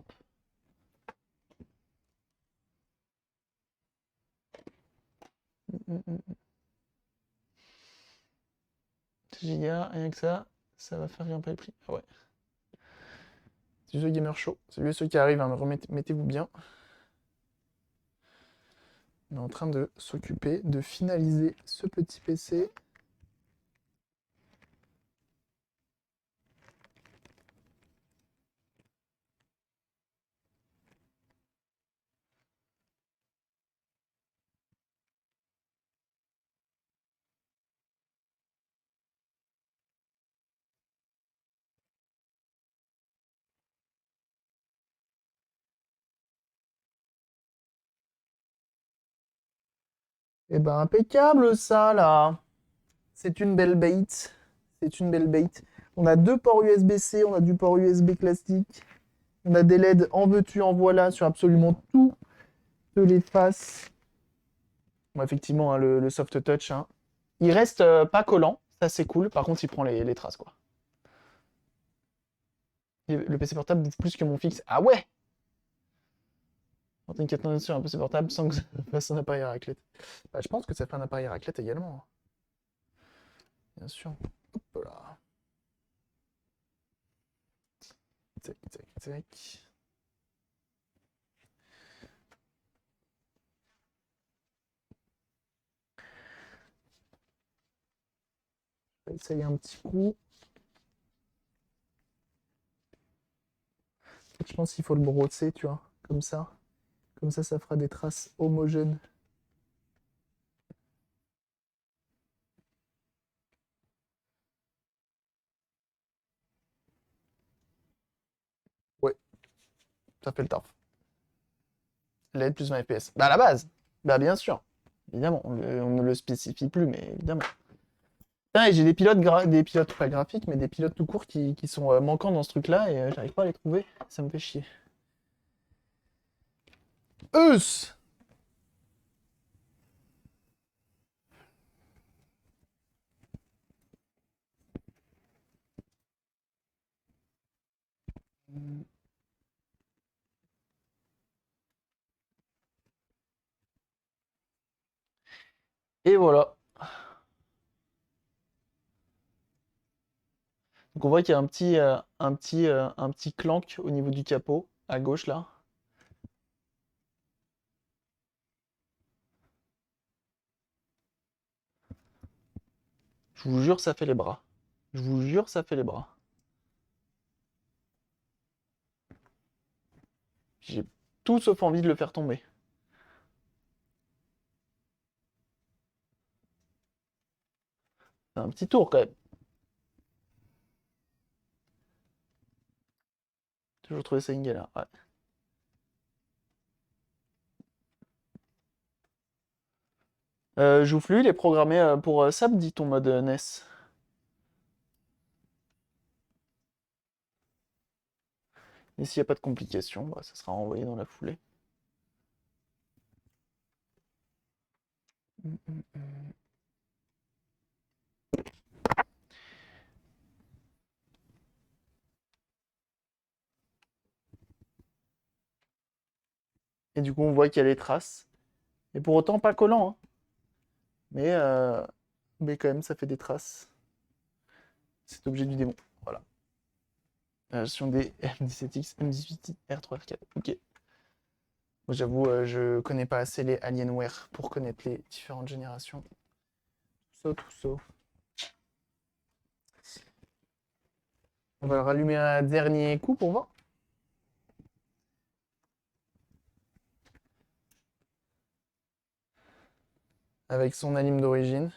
Giga, rien que ça va faire grimper le prix. Ah ouais. C'est The Gamer Show. Salut à ceux qui arrivent, hein, mettez-vous bien. On est en train de s'occuper de finaliser ce petit PC. Eh ben impeccable ça là. C'est une belle bait. C'est une belle bait. On a deux ports USB-C, on a du port USB classique. On a des LED en veux-tu, en voilà sur absolument toutes les faces. Bon, effectivement, hein, le soft touch. Hein. Il reste pas collant, ça c'est cool. Par contre, il prend les traces quoi. Et le PC portable bouffe plus que mon fixe. Ah ouais! Quand t'as une 4 sur un PC portable sans que ça fasse un appareil à raclette. Bah, je pense que ça fait un appareil à raclette également. Bien sûr. Hop là. Tac, tac, tac. Je vais essayer un petit coup. Je pense qu'il faut le brosser, tu vois, comme ça. Comme ça fera des traces homogènes. Ouais, ça fait le taf. LED plus 20 FPS. Bah à la base. Bah bien sûr. Évidemment, on ne le spécifie plus, mais évidemment. Putain, et j'ai des pilotes pas graphiques, mais des pilotes tout court qui sont manquants dans ce truc-là et j'arrive pas à les trouver. Ça me fait chier. Eus! Et voilà. Donc on voit qu'il y a un petit clank au niveau du capot, à gauche là. Je vous jure, ça fait les bras. Je vous jure, ça fait les bras. J'ai tout sauf envie de le faire tomber. C'est un petit tour quand même. Toujours trouvé ça une galère. Ouais. Joufflu, il est programmé pour samedi ton mode NES. Et s'il n'y a pas de complications, bah, ça sera envoyé dans la foulée. Et du coup, on voit qu'il y a les traces. Et pour autant, pas collant, hein. Mais, euh, mais quand même, ça fait des traces. Cet objet du démon. Voilà. La gestion des M17X, M18, R3R4. Ok. Moi, j'avoue, je connais pas assez les Alienware pour connaître les différentes générations. Tout ça. On va le rallumer un dernier coup pour voir. Avec son anime d'origine.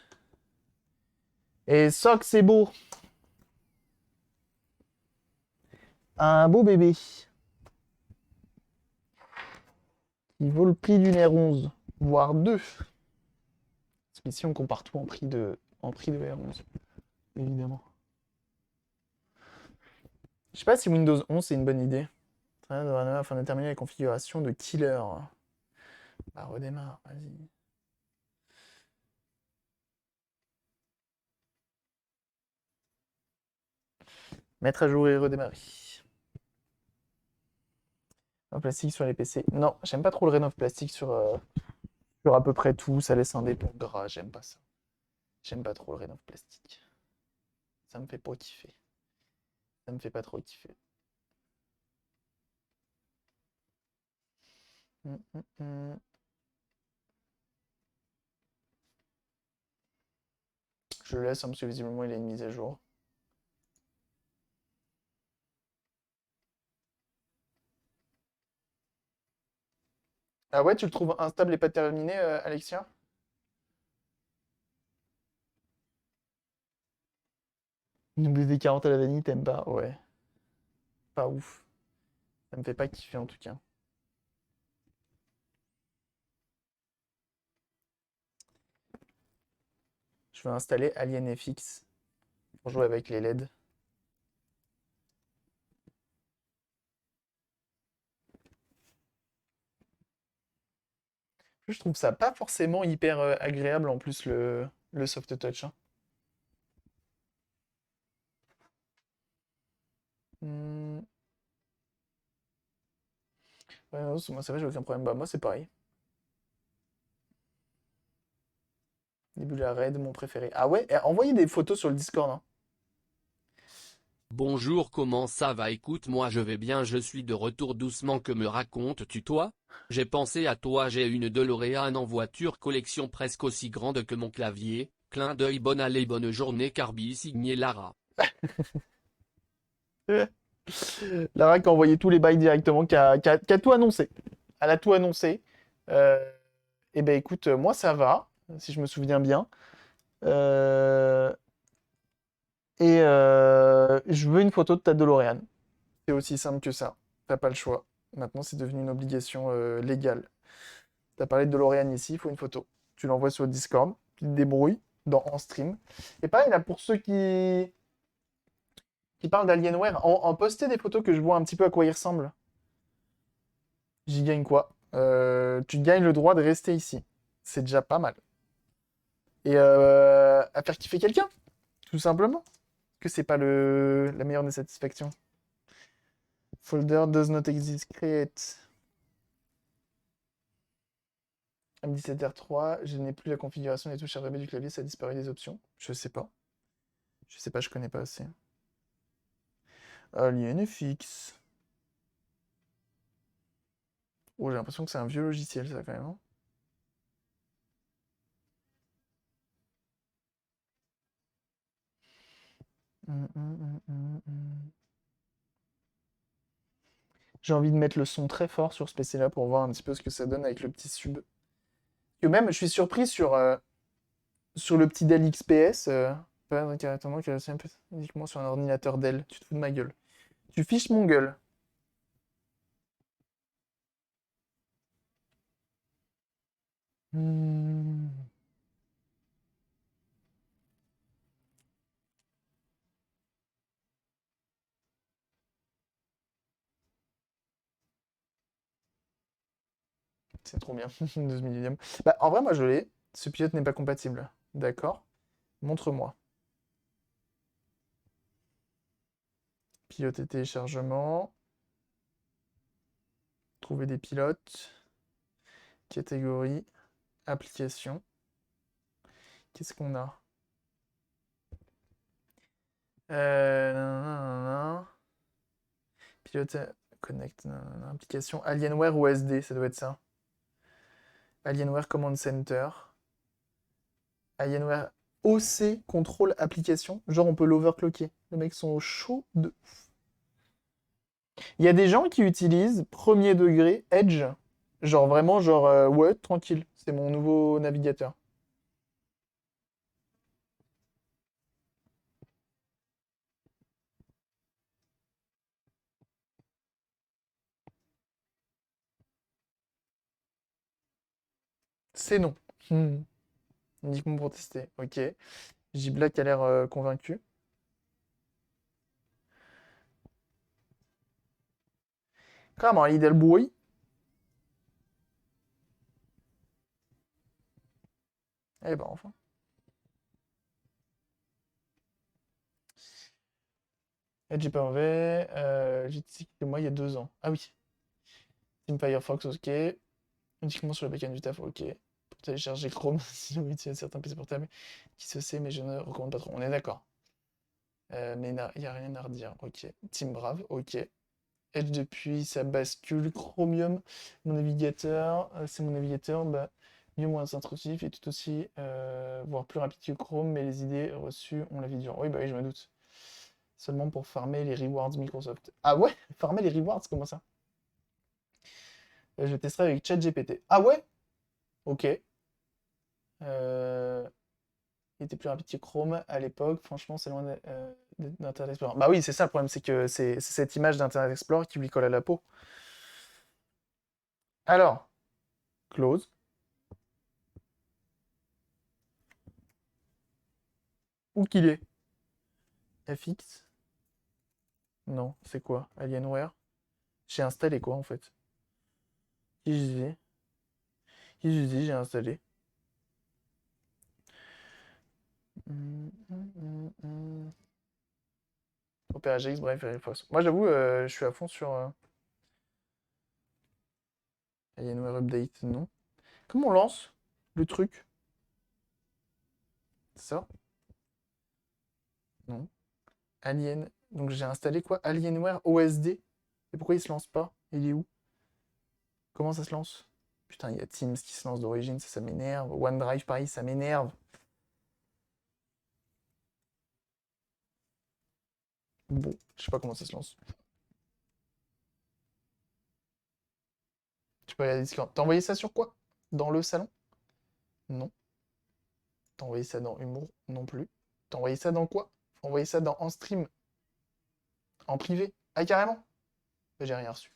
Et ça que c'est beau. Un beau bébé. Il vaut le prix d'une R11, voire deux. Parce qu'ici, on compare tout en prix de R11, évidemment. Je sais pas si Windows 11 c'est une bonne idée. Afin de déterminer la configuration de killer. Bah, redémarre, vas-y. Mettre à jour et redémarrer. En plastique sur les PC. Non, j'aime pas trop le rénov plastique sur à peu près tout. Ça laisse un dépôt gras, j'aime pas ça. J'aime pas trop le rénov plastique. Ça me fait pas kiffer. Ça me fait pas trop kiffer. Hum, hum, hum. Je le laisse, hein, parce que visiblement il a une mise à jour. Ah ouais, tu le trouves instable et pas terminé, Alexia? WD-40 à la vanille, t'aimes pas? Ouais, pas ouf. Ça me fait pas kiffer en tout cas. Je vais installer Alien FX pour jouer avec les LED. Je trouve ça pas forcément hyper agréable en plus le soft touch, hein. Hmm. Ouais, non, moi ça va, j'ai aucun problème. Bah moi c'est pareil. Nebula Red, mon préféré. Ah ouais, envoyez des photos sur le Discord, hein. Bonjour, comment ça va? Écoute, moi je vais bien, je suis de retour doucement, que me racontes-tu toi? J'ai pensé à toi, j'ai une DeLorean en voiture collection presque aussi grande que mon clavier, clin d'œil, bonne année, bonne journée, Carby signé Lara. Lara qui a envoyé tous les bails directement, qui a tout annoncé. Elle a tout annoncé. Euh, et ben écoute, moi ça va, si je me souviens bien. Euh, je veux une photo de ta DeLorean. C'est aussi simple que ça. T'as pas le choix. Maintenant, c'est devenu une obligation légale. T'as parlé de DeLorean ici, il faut une photo. Tu l'envoies sur le Discord, tu te débrouilles, dans En Stream. Et pareil, là, pour ceux qui parlent d'Alienware, en poster des photos que je vois un petit peu à quoi ils ressemblent. J'y gagne quoi? Tu gagnes le droit de rester ici. C'est déjà pas mal. Et à faire kiffer quelqu'un, tout simplement. Que c'est pas la meilleure des satisfactions. Folder does not exist. Create. M17R3, je n'ai plus la configuration des touches RGB du clavier, ça a disparu des options. Je sais pas. Je sais pas, je connais pas assez. AlienFX. Oh, j'ai l'impression que c'est un vieux logiciel, ça, quand même. Hein. J'ai envie de mettre le son très fort sur ce PC-là pour voir un petit peu ce que ça donne avec le petit sub. Que même, je suis surpris sur le petit Dell XPS. Pas directement que c'est uniquement sur un ordinateur Dell. Tu te fous de ma gueule. Tu fiches mon gueule. Hmm. C'est trop bien. 12 millième. Bah, en vrai, moi, je l'ai. Ce pilote n'est pas compatible. D'accord. Montre-moi. Pilote et téléchargement. Trouver des pilotes. Catégorie. Application. Qu'est-ce qu'on a? Nanana. Pilote. Connect. Nanana. Application. Alienware ou SD, ça doit être ça. Alienware Command Center. Alienware OC Control Application. Genre, on peut l'overclocker. Les mecs sont chauds de. Il y a des gens qui utilisent premier degré Edge. Genre vraiment, genre, ouais, tranquille. C'est mon nouveau navigateur. C'est non. Uniquement pour tester. Ok. J-Black a l'air convaincu. Come on, little boy. Eh ben, enfin. Edge est pas mauvais. J'ai dit que moi il y a 2 ans. Ah oui. Team Firefox, ok. Uniquement sur le backend du taf, ok. Pour télécharger Chrome, si vous utilisez certains PC portables, qui se sait, mais je ne recommande pas trop. On est d'accord. Mais il n'y a rien à redire. Ok. Team Brave, ok. Edge depuis, ça bascule. Chromium, mon navigateur, c'est mon navigateur, bah, mieux moins intrusif et tout aussi, voire plus rapide que Chrome, mais les idées reçues ont la vie dure. Oui, bah oui, je me doute. Seulement pour farmer les rewards Microsoft. Ah ouais? Farmer les rewards, comment ça? Je testerai avec ChatGPT. Ah ouais? Ok. Euh, Il était plus rapide que Chrome à l'époque. Franchement, c'est loin d'Internet Explorer. Bah oui, c'est ça le problème, c'est que c'est cette image d'Internet Explorer qui lui colle à la peau. Alors, close. Où qu'il est? FX? Non, c'est quoi? Alienware? J'ai installé quoi en fait? XG? XG, j'ai installé. OpenAGX, bref, Firefox. Moi j'avoue, je suis à fond sur Alienware Update, non. Comment on lance le truc? Ça? Non. Alien. Donc j'ai installé quoi? Alienware OSD. Et pourquoi il se lance pas? Il est où? Comment ça se lance? Putain, il y a Teams qui se lance d'origine, ça m'énerve. OneDrive, pareil, ça m'énerve. Bon, je sais pas comment ça se lance. Tu peux regarder Discord. T'as envoyé ça sur quoi? Dans le salon? Non. T'as envoyé ça dans Humour? Non plus. T'as envoyé ça dans quoi? Faut envoyer ça dans En Stream? En privé? Ah, carrément? Bah, j'ai rien reçu.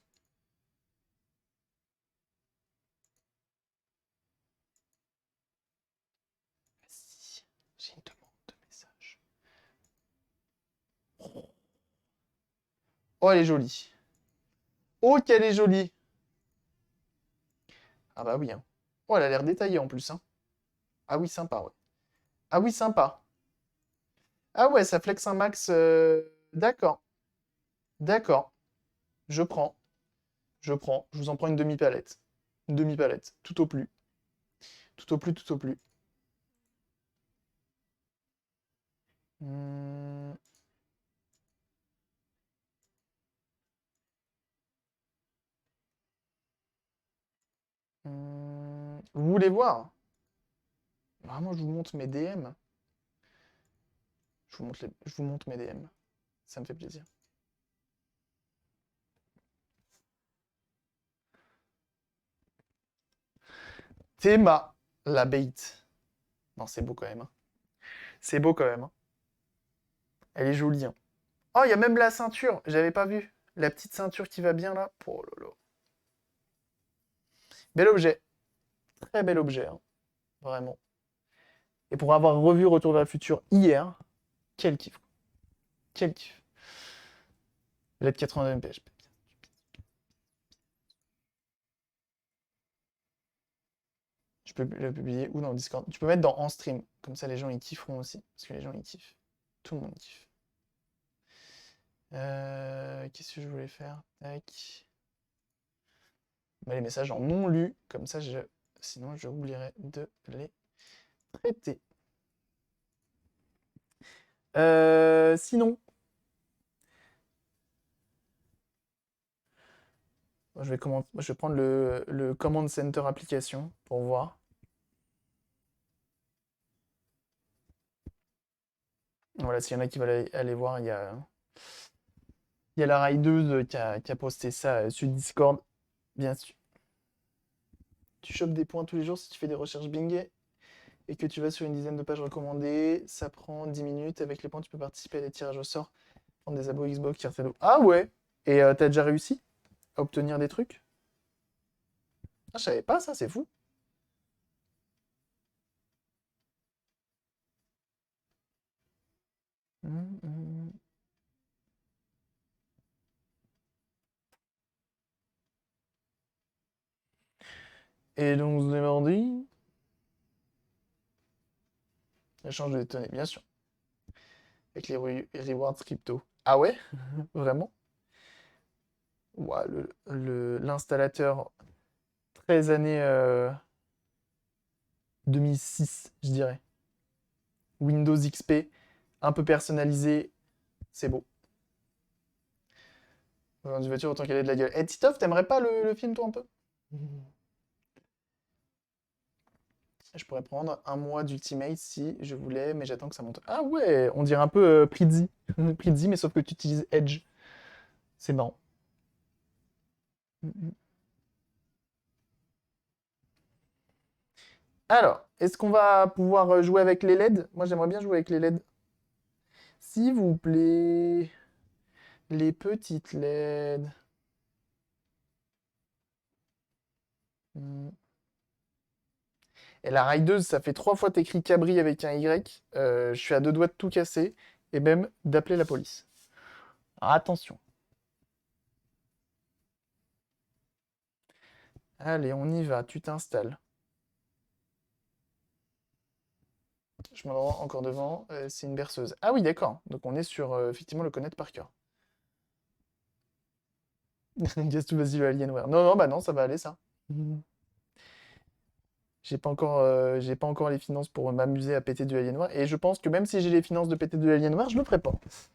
Ah, si. Oh, elle est jolie. Oh, qu'elle est jolie. Ah bah oui, hein. Oh, elle a l'air détaillée en plus, hein. Ah oui, sympa, ouais. Ah oui, sympa. Ah ouais, ça flex un max. D'accord. D'accord. Je prends. Je prends. Je vous en prends une demi-palette. Une demi-palette. Tout au plus. Tout au plus, tout au plus. Hmm, Vous voulez voir? Vraiment, je vous montre mes DM. Je vous montre mes DM. Ça me fait plaisir. Théma, la bait. Non, c'est beau quand même, hein. C'est beau quand même, hein. Elle est jolie, hein. Oh, il y a même la ceinture. J'avais pas vu. La petite ceinture qui va bien là. Oh là là. Bel objet. Très bel objet, hein. Vraiment. Et pour avoir revu Retour vers le futur hier, quel kiff. Quel kiff. LED 82 mph. Je peux le publier où dans le Discord? Tu peux mettre dans en stream. Comme ça, les gens, ils kifferont aussi. Parce que les gens, ils kiffent. Tout le monde kiffe. Qu'est-ce que je voulais faire? Tac. Les messages en non lus. Comme ça, sinon, je oublierai de les traiter. Sinon, je vais prendre le Command Center application pour voir. Voilà, s'il y en a qui veulent aller voir, il y a la raideuse qui a posté ça sur Discord, bien sûr. Tu chopes des points tous les jours si tu fais des recherches Bing et que tu vas sur une dizaine de pages recommandées. Ça prend 10 minutes. Avec les points, tu peux participer à des tirages au sort, prendre des abos Xbox, carte cadeau. Ah ouais! Et t'as déjà réussi à obtenir des trucs? Ah, je savais pas ça, c'est fou. Hum, hum. Et donc, vous avez mardi. Échange de données, bien sûr. Avec les rewards crypto. Ah ouais? Vraiment? Ouah, l'installateur 13 années 2006, je dirais. Windows XP, un peu personnalisé, c'est beau. Dans une voiture autant qu'elle ait de la gueule. Eh, Titoff, t'aimerais pas le film, toi, un peu? Je pourrais prendre un mois d'Ultimate si je voulais, mais j'attends que ça monte. Ah ouais, on dirait un peu Prizzy. Prizzy, mais sauf que tu utilises Edge. C'est marrant. Alors, est-ce qu'on va pouvoir jouer avec les LED? Moi, j'aimerais bien jouer avec les LED. S'il vous plaît. Les petites LED. Hmm. Et la rideuse, ça fait 3 fois t'écris cabri avec un Y. Je suis à 2 doigts de tout casser et même d'appeler la police. Alors, attention. Allez, on y va, tu t'installes. Je me rends encore devant, c'est une berceuse. Ah oui, d'accord. Donc on est sur effectivement le connaître par cœur. Guess to vas-y le Alienware. Non, non, bah non, ça va aller ça. J'ai pas encore les finances pour m'amuser à péter du Alienware. Et je pense que même si j'ai les finances de péter du Alienware, je le ferai pas. Parce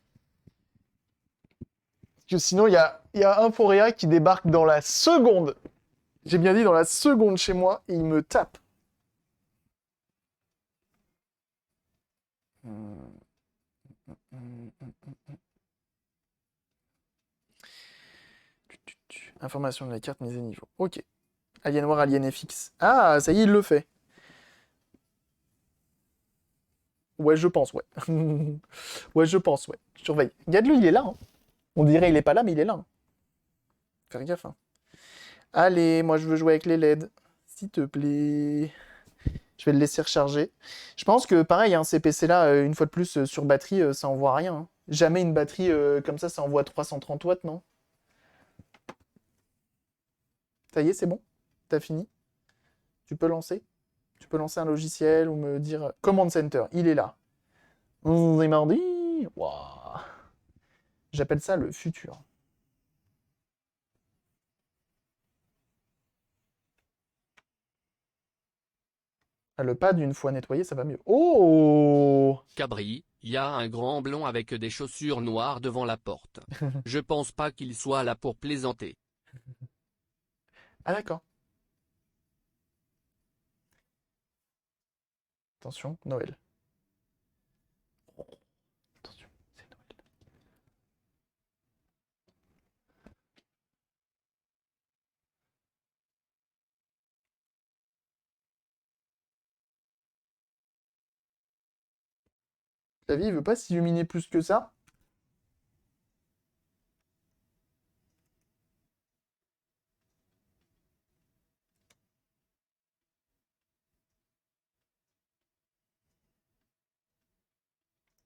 que sinon, il y a Inforea qui débarque dans la seconde. J'ai bien dit dans la seconde chez moi et il me tape. Information de la carte mise à niveau. Ok. Alienware, Alien FX. Ah, ça y est, il le fait. Ouais, je pense, ouais. Ouais, je pense, ouais. Surveille. Regarde-le, il est là, hein. On dirait il est pas là, mais il est là, hein. Faire gaffe, hein. Allez, moi je veux jouer avec les LED. S'il te plaît. Je vais le laisser recharger. Je pense que pareil, hein, ces PC là, une fois de plus sur batterie, ça envoie rien, hein. Jamais une batterie comme ça envoie 330 watts, non? Ça y est, c'est bon? T'as fini? Tu peux lancer? Tu peux lancer un logiciel ou me dire Command Center, il est là. C'est mardi. Waouh. J'appelle ça le futur. Ah, le pad, une fois nettoyé, ça va mieux. Oh! Cabri, y a un grand blond avec des chaussures noires devant la porte. Je pense pas qu'il soit là pour plaisanter. Ah d'accord. Attention, Noël. Attention, c'est Noël. La vie, il veut pas s'illuminer plus que ça.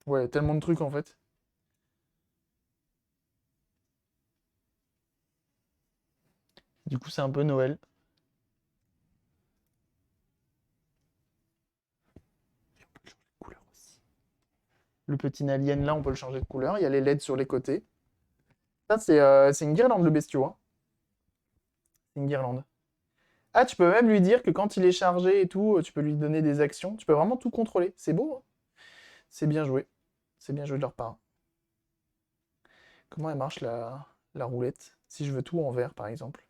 Ouais, tellement de trucs en fait. Du coup, c'est un peu Noël. Couleur aussi. Le petit alien là, on peut le changer de couleur. Il y a les LED sur les côtés. Ça, c'est une guirlande, le bestiau. Hein. C'est une guirlande. Ah, tu peux même lui dire que quand il est chargé et tout, tu peux lui donner des actions. Tu peux vraiment tout contrôler. C'est beau. Hein. C'est bien joué. C'est bien joué de leur part. Comment elle marche la roulette? Si je veux tout en vert, par exemple.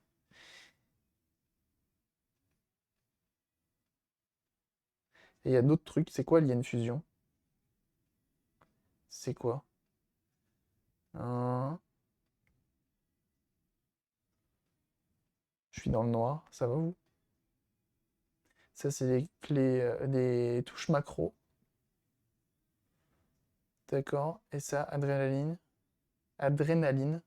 Et il y a d'autres trucs. C'est quoi l'Alien Fusion? C'est quoi? Hein. Je suis dans le noir. Ça va vous? Ça, c'est des clés, des touches macro. D'accord. Et ça, adrénaline. Adrénaline.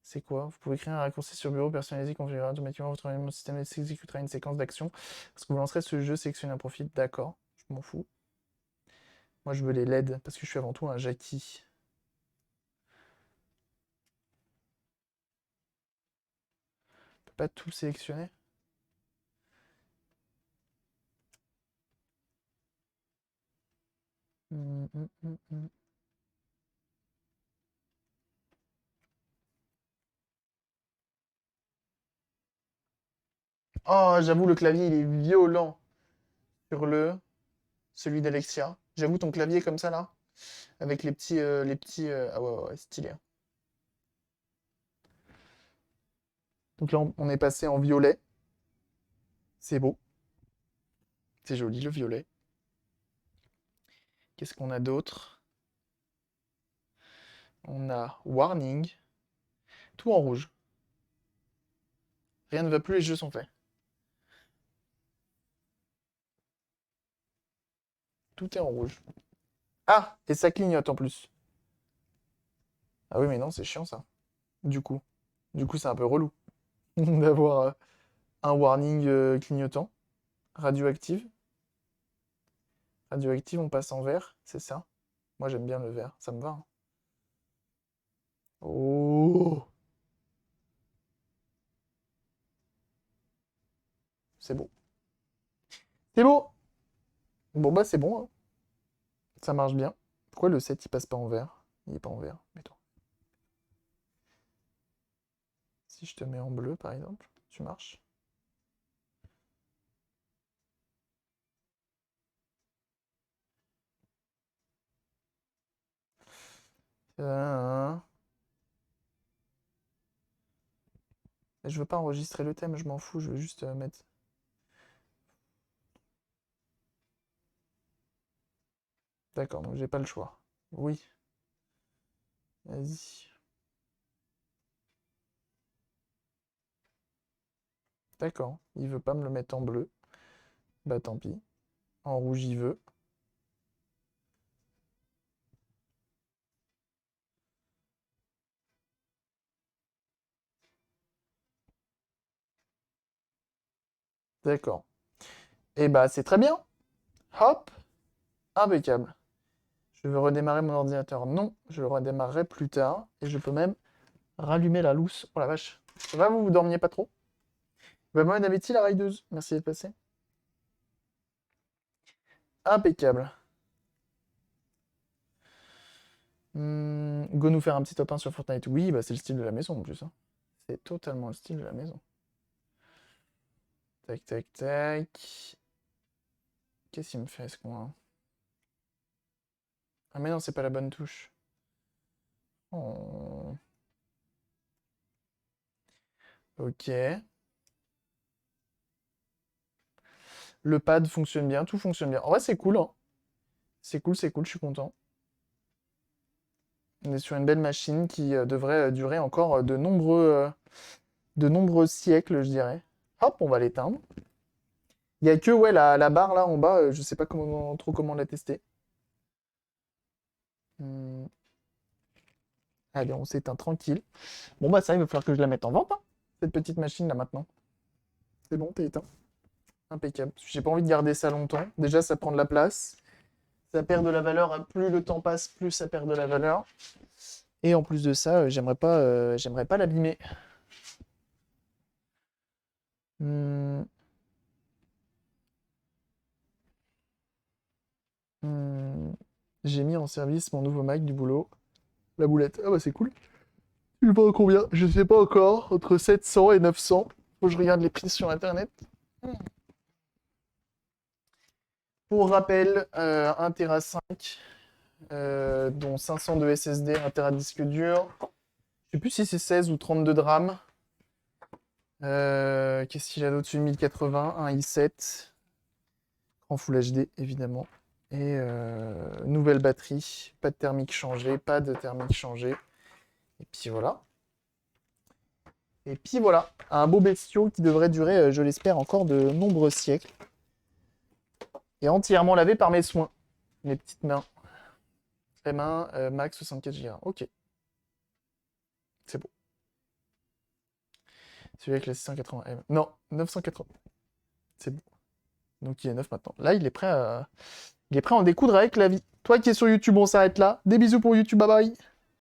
C'est quoi? Vous pouvez créer un raccourci sur bureau personnalisé, configurer automatiquement votre système exécutera une séquence d'actions. Parce que vous lancerez ce jeu, sélectionnez un profil. D'accord. Je m'en fous. Moi, je veux les LED parce que je suis avant tout un Jackie. Je peux pas tout sélectionner. Hum, hum, hum, hum. Oh, j'avoue, le clavier, il est violent sur celui d'Alexia. J'avoue, ton clavier comme ça, là, avec ah ouais, ouais, ouais, stylé. Hein. Donc là, on est passé en violet. C'est beau. C'est joli, le violet. Qu'est-ce qu'on a d'autre? On a warning. Tout en rouge. Rien ne va plus, les jeux sont faits. Tout est en rouge. Ah, et ça clignote en plus. Ah oui, mais non, c'est chiant ça. Du coup. Du coup, c'est un peu relou d'avoir un warning clignotant. Radioactive. Radioactive, on passe en vert, c'est ça. Moi, j'aime bien le vert, ça me va. Hein. Oh, c'est beau. C'est beau. Bon, bah, c'est bon. Hein. Ça marche bien. Pourquoi le 7 il passe pas en vert? Il est pas en vert. Mets-toi. Si je te mets en bleu, par exemple, tu marches. Euh, Je veux pas enregistrer le thème, je m'en fous, je veux juste mettre. D'accord, donc j'ai pas le choix. Oui, vas-y. D'accord, il veut pas me le mettre en bleu. Bah tant pis. En rouge, il veut. D'accord. Et bah c'est très bien. Hop, impeccable. Je veux redémarrer mon ordinateur. Non, je le redémarrerai plus tard. Et je peux même rallumer la lousse. Oh la vache. Ça va, vous dormiez pas trop? Bah, bon appétit, la raideuse. Merci d'être passé. Impeccable. Go nous faire un petit top 1 sur Fortnite. Oui, bah c'est le style de la maison en plus. Hein. C'est totalement le style de la maison. Tac, tac, tac. Qu'est-ce qu'il me fait, ce con? Ah mais non, c'est pas la bonne touche. Oh. Ok. Le pad fonctionne bien, tout fonctionne bien. En vrai, c'est cool, hein. C'est cool, je suis content. On est sur une belle machine qui devrait durer encore de nombreux siècles, je dirais. Hop, on va l'éteindre. Il n'y a que ouais, la barre là en bas, je sais pas trop comment la tester. Allez, on s'éteint tranquille. Bon bah ça, il va falloir que je la mette en vente, hein, cette petite machine là maintenant. C'est bon, t'es éteint. Impeccable. J'ai pas envie de garder ça longtemps. Déjà, ça prend de la place. Ça perd de la valeur. Plus le temps passe, plus ça perd de la valeur. Et en plus de ça, j'aimerais pas l'abîmer. J'ai mis en service mon nouveau Mac du boulot. La boulette. Ah bah c'est cool. Il vend combien? Je sais pas encore. Entre 700 et 900. Faut que je regarde les prix sur internet. Pour rappel, 1 Tera 5, dont 500 de SSD, 1 Tera disque dur. Je sais plus si c'est 16 ou 32 de RAM. Qu'est-ce qu'il a d'autre-dessus? 1080, un i7. En Full HD, évidemment. Et nouvelle batterie. Pas de thermique changé, pas de thermique changé. Et puis voilà. Et puis voilà. Un beau bestiau qui devrait durer, je l'espère, encore de nombreux siècles. Et entièrement lavé par mes soins. Mes petites mains. M1, max 64 Go. Ok. C'est beau. Celui avec la 680M. Non, 980. C'est beau. Donc il est neuf maintenant. Là, il est prêt à en découdre avec la vie. Toi qui es sur YouTube, on s'arrête là. Des bisous pour YouTube, bye bye.